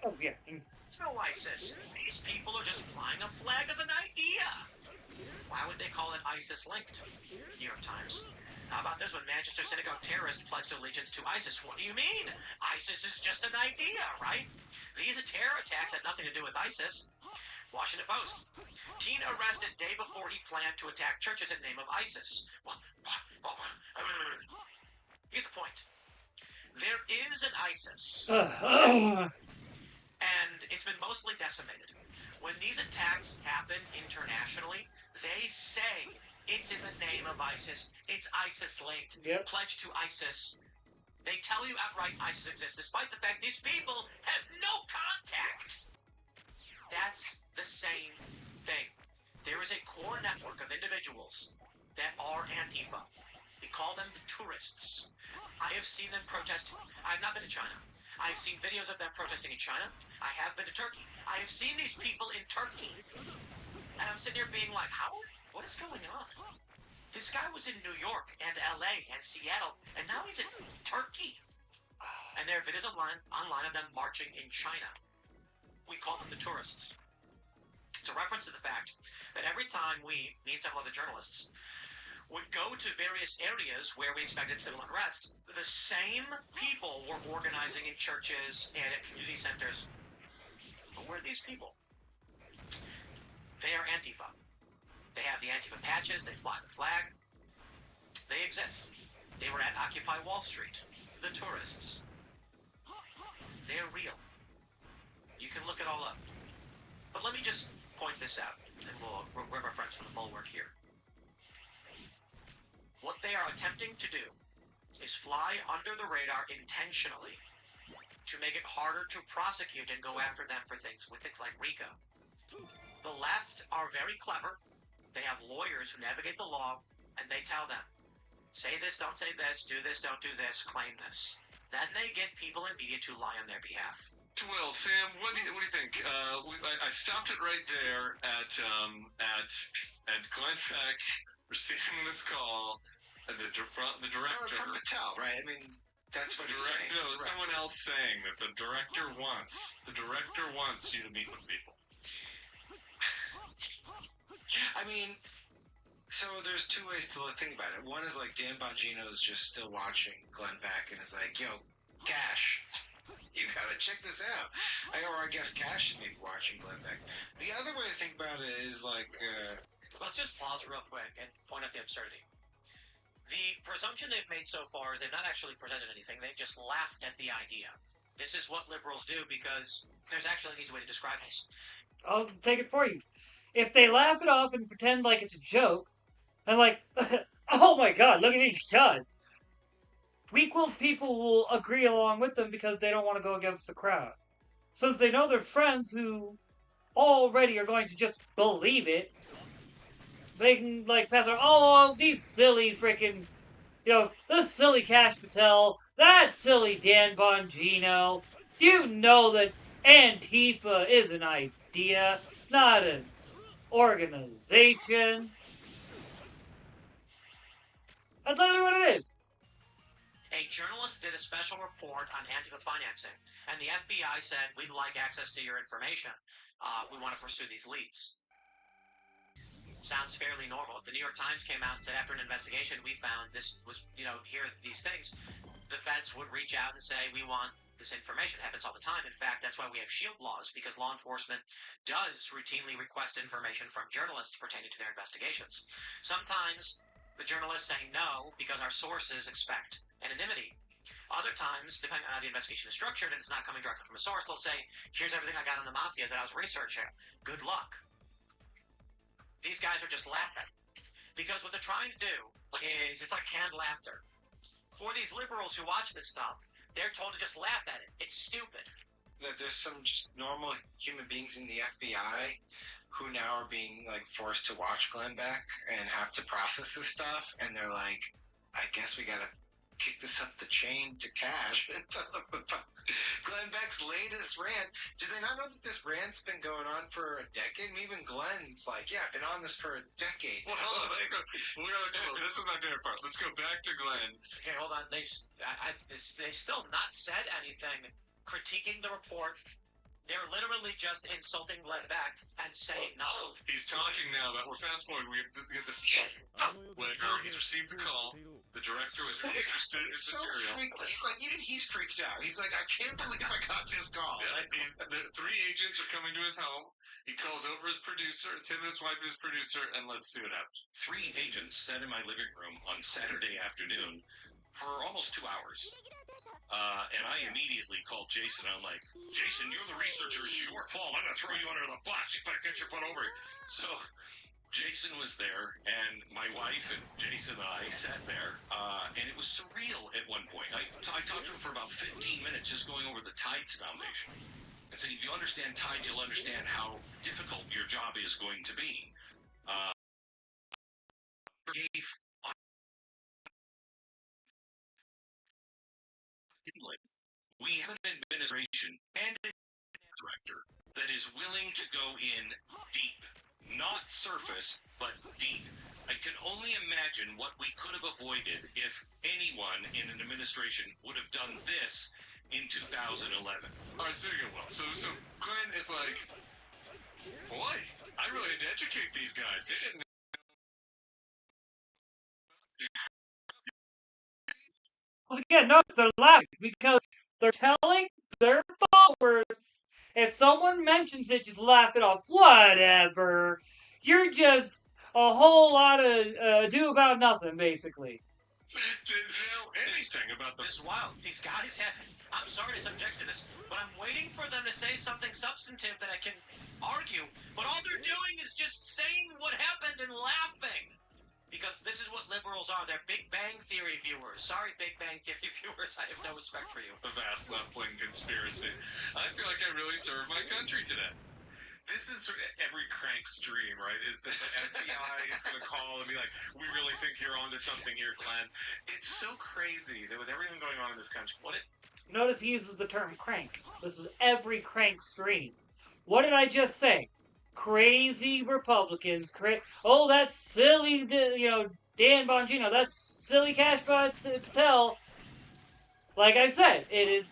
Speaker 1: Oh, yeah.
Speaker 2: No ISIS. These people are just flying a flag of an idea. Why would they call it ISIS-linked? New York Times. How about this one? Manchester synagogue terrorist pledged allegiance to ISIS. What do you mean? ISIS is just an idea, right? These terror attacks had nothing to do with ISIS. Washington Post. Teen arrested day before he planned to attack churches in name of ISIS. You get the point. There is an ISIS. And it's been mostly decimated. When these attacks happen internationally, they say it's in the name of ISIS. It's ISIS-linked.
Speaker 1: Yep.
Speaker 2: Pledged to ISIS. They tell you outright ISIS exists, despite the fact these people have no contact. That's the same thing. There is a core network of individuals that are Antifa. We call them the tourists. I have seen them protest. I have not been to China. I have seen videos of them protesting in China. I have been to Turkey. I have seen these people in Turkey. And I'm sitting here being like, what is going on? This guy was in New York and LA and Seattle, and now he's in Turkey. And there are videos online of them marching in China. We call them the tourists. It's a reference to the fact that every time we, me and several other journalists, would go to various areas where we expected civil unrest, the same people were organizing in churches and at community centers. Who were these people? They are Antifa. They have the Antifa patches, they fly the flag. They exist. They were at Occupy Wall Street. The tourists. They're real. You can look it all up. But let me just point this out, and we'll reference from the bulwark here. What they are attempting to do is fly under the radar intentionally to make it harder to prosecute and go after them for things like RICO. The left are very clever. They have lawyers who navigate the law, and they tell them, say this, don't say this, do this, don't do this, claim this. Then they get people in media to lie on their behalf.
Speaker 8: Well, Sam, what do you think? I stopped it right there at Glenn Beck receiving this call. The director.
Speaker 6: From Patel, right? I mean, that's what he's saying.
Speaker 8: No,
Speaker 6: Correct.
Speaker 8: someone else saying that the director wants you to meet with people.
Speaker 6: I mean, so there's two ways to think about it. One is like Dan Bongino's just still watching Glenn Beck and is like, yo, Cash, you gotta check this out. Or I guess Cash is maybe watching Glenn Beck. The other way to think about it is like,
Speaker 2: Let's just pause real quick and point out the absurdity. The presumption they've made so far is they've not actually presented anything. They've just laughed at the idea. This is what liberals do because there's actually an easy way to describe this.
Speaker 1: I'll take it for you. If they laugh it off and pretend like it's a joke, and like, oh my god, look at these guys. Weak-willed people will agree along with them because they don't want to go against the crowd. Since they know their friends who already are going to just believe it, they can, like, pass on, oh, these silly freaking, this silly Cash Patel, that silly Dan Bongino. You know that Antifa is an idea, not an organization. That's literally what it is.
Speaker 2: A journalist did a special report on Antifa financing, and the FBI said, we'd like access to your information. We want to pursue these leads. Sounds fairly normal. If the New York Times came out and said, after an investigation, we found this was, here are these things, the feds would reach out and say, we want this information. It happens all the time. In fact, that's why we have SHIELD laws, because law enforcement does routinely request information from journalists pertaining to their investigations. Sometimes the journalists say no because our sources expect anonymity. Other times, depending on how the investigation is structured and it's not coming directly from a source, they'll say, here's everything I got on the mafia that I was researching. Good luck. These guys are just laughing. Because what they're trying to do is, it's like canned laughter. For these liberals who watch this stuff, they're told to just laugh at it. It's stupid.
Speaker 6: that there's some just normal human beings in the FBI who now are being like forced to watch Glenn Beck and have to process this stuff, and they're like, I guess we gotta kick this up the chain to Cash and tell him about Glenn Beck's latest rant. Do they not know that this rant's been going on for a decade? Even Glenn's like, yeah, I've been on this for a decade.
Speaker 8: Well, hold on, this is my favorite part. Let's go back to Glenn.
Speaker 2: Okay, hold on. They've still not said anything critiquing the report. They're literally just insulting Glenn Beck and saying no.
Speaker 8: He's talking now about, we're fast forward, we get this, he's received the call, the director was interested in
Speaker 6: so
Speaker 8: material.
Speaker 6: he's like, even he's freaked out. He's like, I can't believe I got this call.
Speaker 8: Yeah, the 3 agents are coming to his home. He calls over his producer, it's him and his wife, his producer, and let's see what happens.
Speaker 4: 3 agents sat in my living room on Saturday afternoon for almost 2 hours. And I immediately called Jason. I'm like, Jason, you're the researcher. It's your fault. I'm going to throw you under the bus. You better get your butt over here. So Jason was there, and my wife and Jason and I sat there, and it was surreal at one point. I talked to him for about 15 minutes just going over the Tides Foundation. And said, if you understand Tides, you'll understand how difficult your job is going to be. We have an administration and a director that is willing to go in deep, not surface, but deep. I can only imagine what we could have avoided if anyone in an administration would have done this in 2011.
Speaker 8: All right, so you go. Well, so Glenn is like, boy, I really had to educate these guys. They didn't.
Speaker 1: Well, again, notice they're laughing because they're telling their followers, if someone mentions it, just laugh it off. Whatever. You're just a whole lot of ado about nothing, basically.
Speaker 8: Didn't know anything about the.
Speaker 2: This is wild. These guys haven't. I'm sorry to subject to this, but I'm waiting for them to say something substantive that I can argue. But all they're doing is just saying what happened and laughing. Because this is what liberals are. They're Big Bang Theory viewers. Sorry, Big Bang Theory viewers. I have no respect for you.
Speaker 8: The vast left-wing conspiracy. I feel like I really served my country today. This is every crank's dream, right? Is that the FBI is going to call and be like, we really think you're onto something here, Glenn. It's so crazy that with everything going on in this country,
Speaker 1: notice he uses the term crank. This is every crank stream. What did I just say? Crazy Republicans. Oh, that's silly, Dan Bongino. That's silly Cash Patel. Like I said, it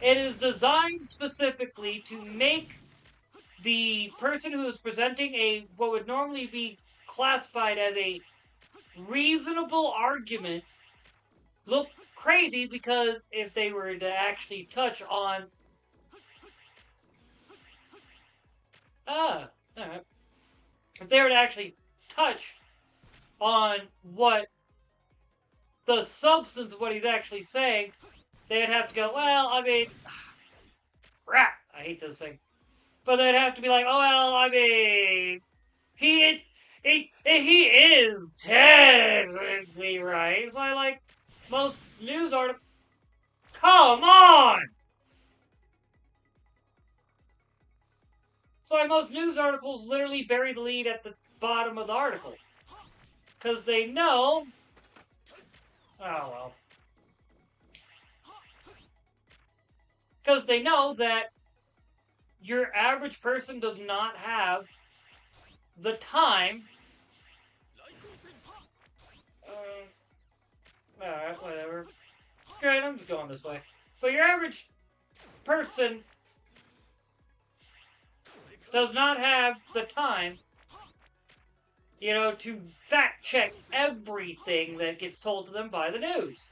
Speaker 1: is designed specifically to make the person who is presenting what would normally be classified as a reasonable argument look crazy, because if they were to actually touch on alright. If they were to actually touch on what the substance of what he's actually saying, they'd have to go, well, I mean, crap, I hate this thing. But they'd have to be like, oh, well, I mean, he is technically right. It's like most news articles. Come on! That's why most news articles literally bury the lead at the bottom of the article. Because they know... Oh, well. Because they know that your average person does not have the time... Alright, whatever. Great, I'm just going this way. But your average person does not have the time, to fact check everything that gets told to them by the news.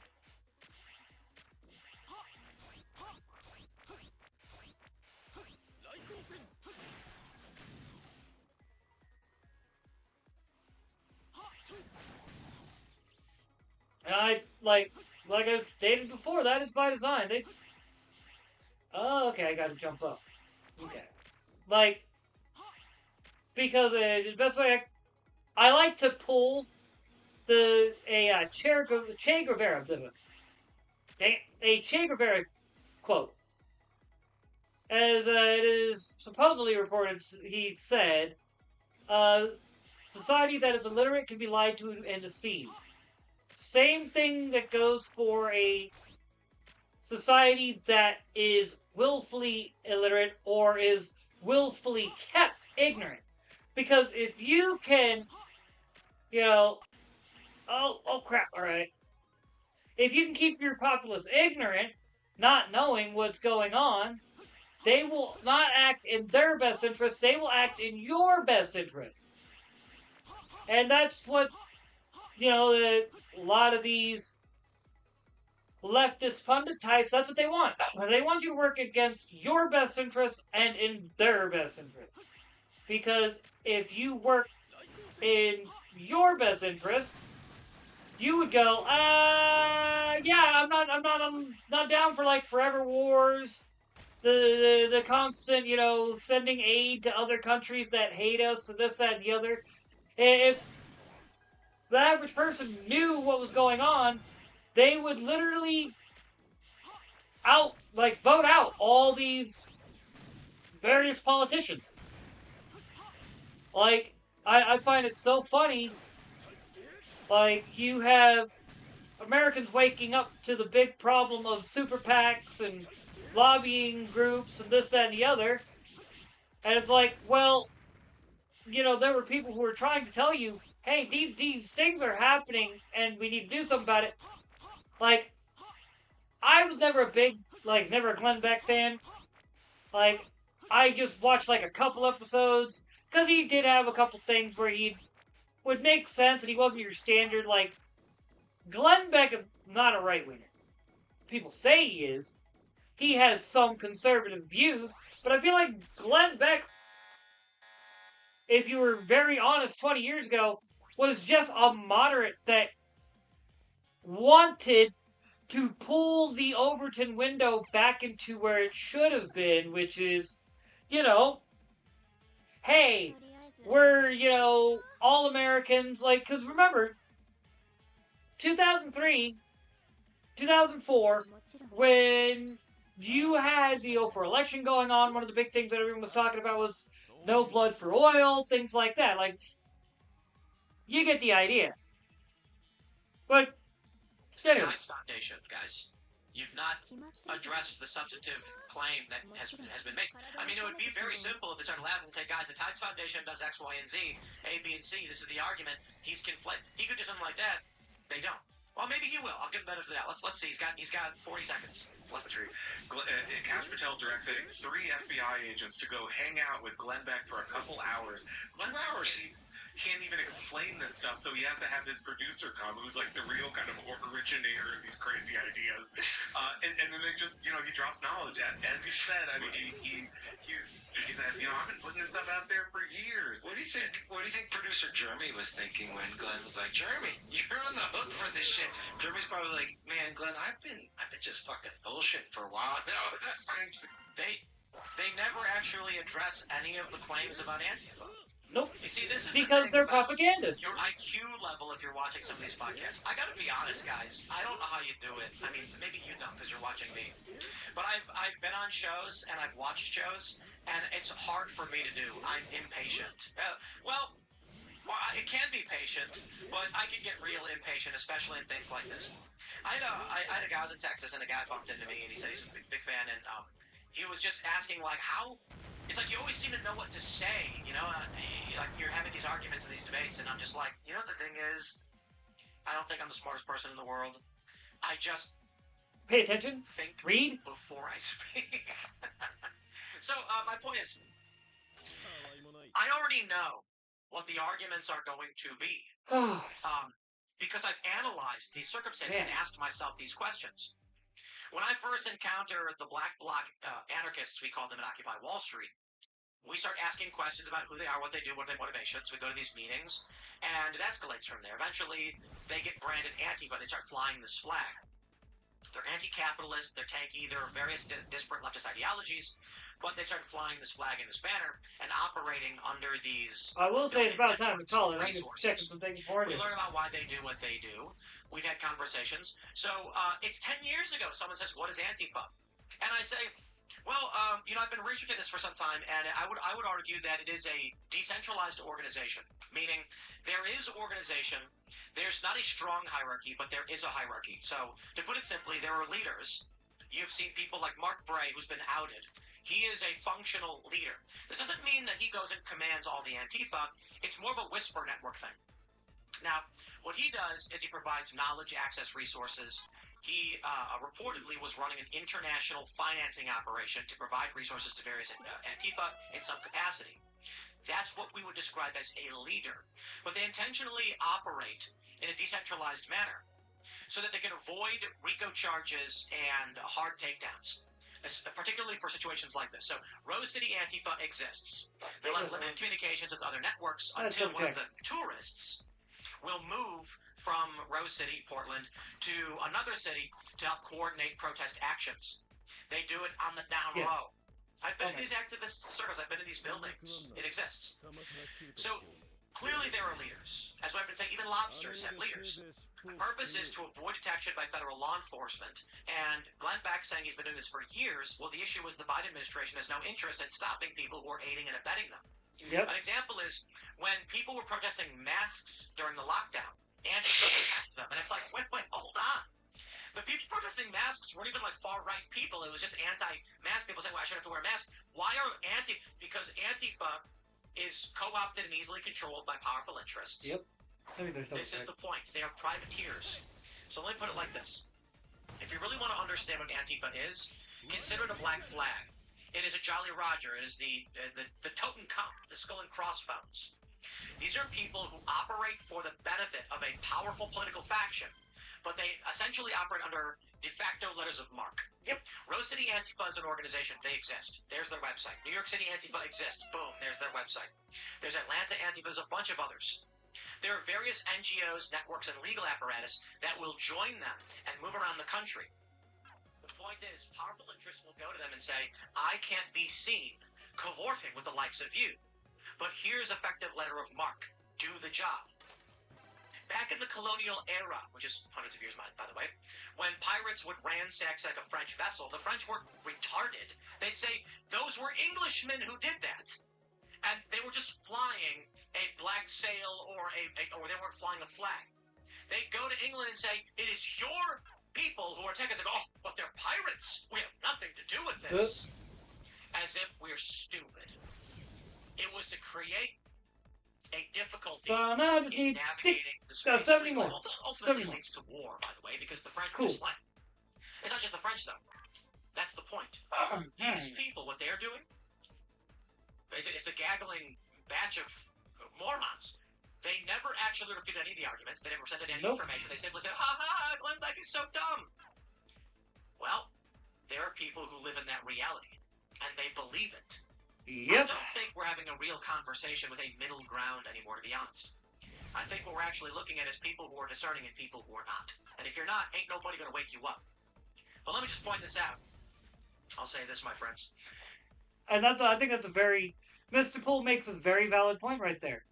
Speaker 1: And like I've stated before, that is by design. Oh, okay, I gotta jump up. Okay. Because the best way I like to pull Che Guevara quote. As it is supposedly reported, he said, society that is illiterate can be lied to and deceived. Same thing that goes for a society that is willfully illiterate or is willfully kept ignorant. Because if you can, oh crap, alright. If you can keep your populace ignorant, not knowing what's going on, they will not act in their best interest, they will act in your best interest. And that's what, a lot of these leftist pundit types, that's what they want. They want you to work against your best interest and in their best interest. Because if you work in your best interest, you would go, yeah, I'm not down for like forever wars, the constant, sending aid to other countries that hate us, and this, that, and the other. If the average person knew what was going on, they would literally vote out all these various politicians. I find it so funny. You have Americans waking up to the big problem of super PACs and lobbying groups and this, that, and the other. And it's like, well, there were people who were trying to tell you, hey, these things are happening and we need to do something about it. I was never never a Glenn Beck fan. I just watched a couple episodes, because he did have a couple things where he would make sense and he wasn't your standard, Glenn Beck is not a right-winger. People say he is. He has some conservative views, but I feel like Glenn Beck, if you were very honest 20 years ago, was just a moderate that wanted to pull the Overton window back into where it should have been, which is, hey, we're, all Americans, because remember, 2003, 2004, when you had the 2004 election going on, one of the big things that everyone was talking about was no blood for oil, things like that. You get the idea. But, anyway.
Speaker 2: Times Foundation, guys. You've not addressed the substantive claim that has been made. I mean, it would be very simple if they started laughing and say, guys, the Tides Foundation does X, Y, and Z, A, B, and C. This is the argument. He's conflated. He could do something like that. They don't. Well, maybe he will. I'll give him benefit of that. Let's see. He's got 40 seconds. Less than
Speaker 8: Kash Patel directs, I think, 3 FBI agents to go hang out with Glenn Beck for a couple hours. Glenn Beck can't even explain this stuff, so he has to have his producer come, who's like the real kind of originator of these crazy ideas. And then they just, he drops knowledge. As you said, I mean, he said, I've been putting this stuff out there for years.
Speaker 6: What do you think producer Jeremy was thinking when Glenn was like, Jeremy, you're on the hook for this shit? Jeremy's probably like, man, Glenn, I've been just fucking bullshit for a while now.
Speaker 2: They never actually address any of the claims about Antifa.
Speaker 1: Nope.
Speaker 2: You see, this is
Speaker 1: because they're propagandists.
Speaker 2: Your IQ level, if you're watching some of these podcasts. I gotta be honest, guys. I don't know how you do it. I mean, maybe you don't because you're watching me. But I've been on shows and I've watched shows, and it's hard for me to do. I'm impatient. Well, it can be patient, but I can get real impatient, especially in things like this. I had a guy, I was in Texas, and a guy bumped into me, and he said he's a big fan, and he was just asking, like, how... It's like you always seem to know what to say, like you're having these arguments and these debates, and I'm just like, the thing is, I don't think I'm the smartest person in the world. I just
Speaker 1: pay attention, read
Speaker 2: before I speak. So my point is, I already know what the arguments are going to be, because I've analyzed these circumstances and asked myself these questions. When I first encountered the Black Bloc anarchists, we called them at Occupy Wall Street, we start asking questions about who they are, what they do, what are their motivations. We go to these meetings, and it escalates from there. Eventually, they get branded Antifa. They start flying this flag. They're anti-capitalist, they're tanky, there are various disparate leftist ideologies, but they started flying this flag and this banner and operating under these...
Speaker 1: I will say it's about time to call it. I can check some things for you.
Speaker 2: We learn about why they do what they do. We've had conversations. So it's 10 years ago. Someone says, what is Antifa? And I say, well, I've been researching this for some time, and I would argue that it is a decentralized organization, meaning there is organization. There's not a strong hierarchy, but there is a hierarchy. So to put it simply, there are leaders. You've seen people like Mark Bray, who's been outed. He is a functional leader. This doesn't mean that he goes and commands all the Antifa. It's more of a whisper network thing. Now, what he does is he provides knowledge, access, resources. He reportedly was running an international financing operation to provide resources to various Antifa in some capacity. That's what we would describe as a leader. But they intentionally operate in a decentralized manner so that they can avoid RICO charges and hard takedowns, particularly for situations like this. So Rose City Antifa exists. They'll have limited communications with other networks until one of the tourists will move from Rose City, Portland, to another city to help coordinate protest actions. They do it on the down low. I've been in these activist circles. I've been in these buildings. It exists. So clearly there are leaders. As I often say, even lobsters have leaders. The purpose is to avoid detection by federal law enforcement. And Glenn Beck saying he's been doing this for years. Well, the issue is the Biden administration has no interest in stopping people who are aiding and abetting them. An example is when people were protesting masks during the lockdown, Antifa attacked them. And it's like, wait, hold on. The people protesting masks weren't even like far-right people. It was just anti-mask people saying, well, I shouldn't have to wear a mask. Why are because Antifa is co-opted and easily controlled by powerful interests.
Speaker 1: Yep. I mean,
Speaker 2: This is the point. They are privateers. So let me put it like this. If you really want to understand what Antifa is, consider it a black flag. It is a Jolly Roger. It is the Totenkopf, the skull and crossbones. These are people who operate for the benefit of a powerful political faction, but they essentially operate under de facto letters of marque.
Speaker 1: Yep.
Speaker 2: Rose City Antifa is an organization. They exist. There's their website. New York City Antifa exists. Boom. There's their website. There's Atlanta Antifa. There's a bunch of others. There are various NGOs, networks, and legal apparatus that will join them and move around the country. The point is, powerful interests will go to them and say, I can't be seen cavorting with the likes of you, but here's effective letter of marque. Do the job. Back in the colonial era, which is hundreds of years, by the way, when pirates would ransack like a French vessel, the French were retarded. They'd say, those were Englishmen who did that. And they were just flying a black sail or they weren't flying a flag. They'd go to England and say, it is your people who are taking it, oh, but they're pirates. We have nothing to do with this. As if we're stupid. It was to create a difficulty
Speaker 1: So now I just
Speaker 2: in
Speaker 1: need
Speaker 2: navigating the
Speaker 1: 70
Speaker 2: space.
Speaker 1: more.
Speaker 2: Ultimately
Speaker 1: 70 more.
Speaker 2: leads to war, by the way, because the French
Speaker 1: Cool.
Speaker 2: just went. It's not just the French, though. That's the point. These people, what they're doing, it's a gaggling batch of morons. They never actually refuted any of the arguments. They never presented any information. They simply said, ha ha, Glenn Beck is so dumb. Well, there are people who live in that reality, and they believe it. I don't think we're having a real conversation with a middle ground anymore, to be honest. I think what we're actually looking at is people who are discerning and people who are not. And if you're not, ain't nobody going to wake you up. But let me just point this out. I'll say this, my friends.
Speaker 1: And I think that's a very... Mr. Poole makes a very valid point right there.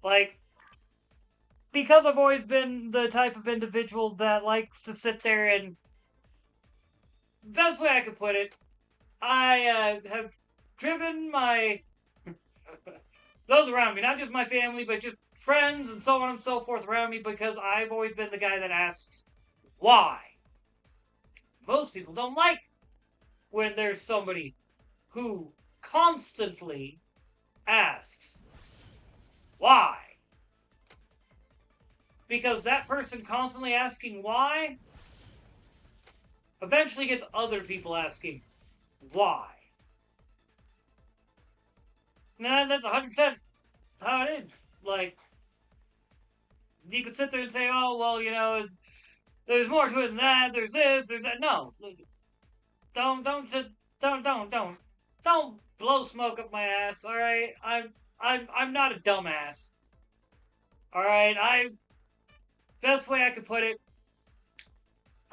Speaker 1: Like, because I've always been the type of individual that likes to sit there and... Best way I could put it, I have driven my... those around me, not just my family, but just friends and so on and so forth around me, because I've always been the guy that asks, why? Most people don't like when there's somebody who constantly asks, why? Because that person constantly asking why eventually gets other people asking why. Now, that's 100% how it is. Like, you could sit there and say, oh, well, you know, there's more to it than that, there's this, there's that. No. Don't blow smoke up my ass, alright? I'm not a dumbass. Alright, best way I could put it,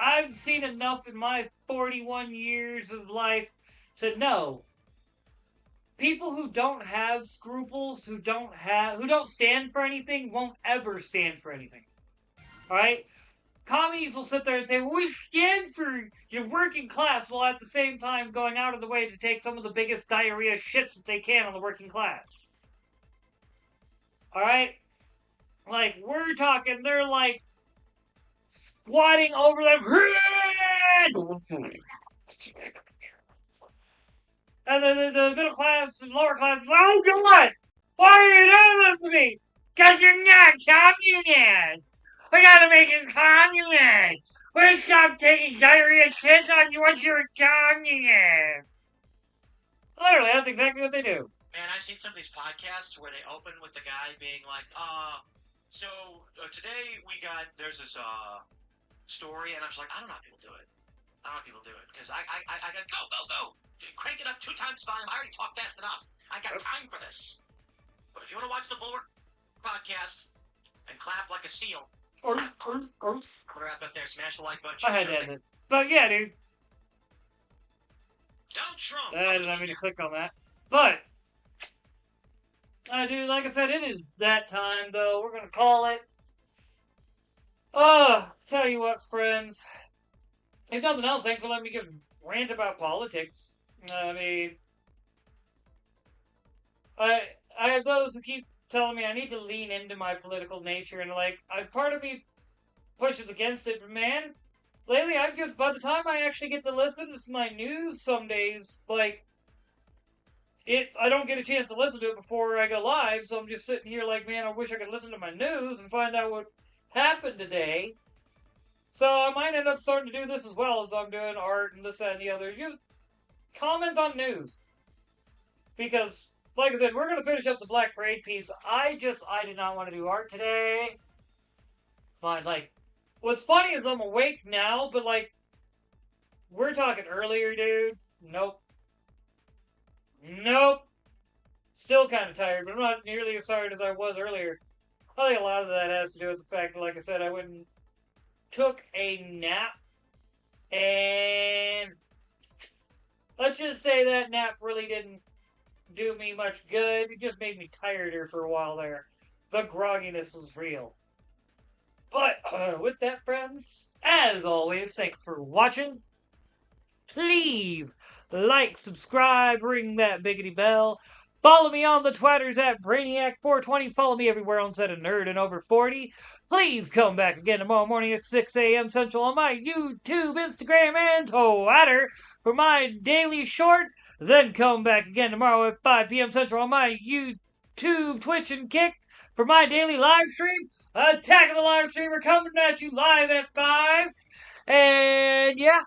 Speaker 1: I've seen enough in my 41 years of life to know people who don't have scruples, who don't stand for anything, won't ever stand for anything. Alright? Commies will sit there and say, well, we stand for your working class, while at the same time going out of the way to take some of the biggest diarrhea shits that they can on the working class. Alright? Like, we're talking, they're like squatting over them. And then the middle class and lower class, oh God! Why are you doing this to me? Because you're not communist! We gotta make you communist! We'll stop taking diarrhea shits on you once you're a communist! Literally, that's exactly what they do.
Speaker 2: Man, I've seen some of these podcasts where they open with the guy being like, so today there's this story, and I'm just like, I don't know how people do it. Because I got go. Crank it up 2 times volume. I already talked fast enough. I got time for this. But if you want to watch the Bulwark podcast and clap like a seal, I'm gonna wrap up there. Smash the like button.
Speaker 1: I had to end it. But yeah, dude.
Speaker 2: Don't Trump.
Speaker 1: I didn't mean to click on that. But, dude, like I said, it is that time, though. We're gonna call it. Tell you what, friends. If nothing else, thanks for letting me rant about politics. I mean, I have those who keep telling me I need to lean into my political nature, and like, part of me pushes against it, but man, lately by the time I actually get to listen to my news some days, like, I don't get a chance to listen to it before I go live, so I'm just sitting here like, man, I wish I could listen to my news and find out what happened today. So I might end up starting to do this as well as I'm doing art and this, that, and the other. Just comment on news. Because, like I said, we're going to finish up the Black Parade piece. I did not want to do art today. Fine, like, what's funny is I'm awake now, but like, we're talking earlier, dude. Nope. Still kind of tired, but I'm not nearly as tired as I was earlier. I think a lot of that has to do with the fact that, like I said, I went and took a nap, and let's just say that nap really didn't do me much good. It just made me tireder for a while there. The grogginess was real. But with that, friends, as always, thanks for watching. Please like, subscribe, ring that biggity bell. Follow me on the Twitters at Brainiac420. Follow me everywhere on Set of Nerd and Over 40. Please come back again tomorrow morning at 6 a.m. Central on my YouTube, Instagram, and Twitter for my daily short. Then come back again tomorrow at 5 p.m. Central on my YouTube, Twitch, and Kick for my daily live stream. Attack of the Live Streamer coming at you live at 5. And yeah,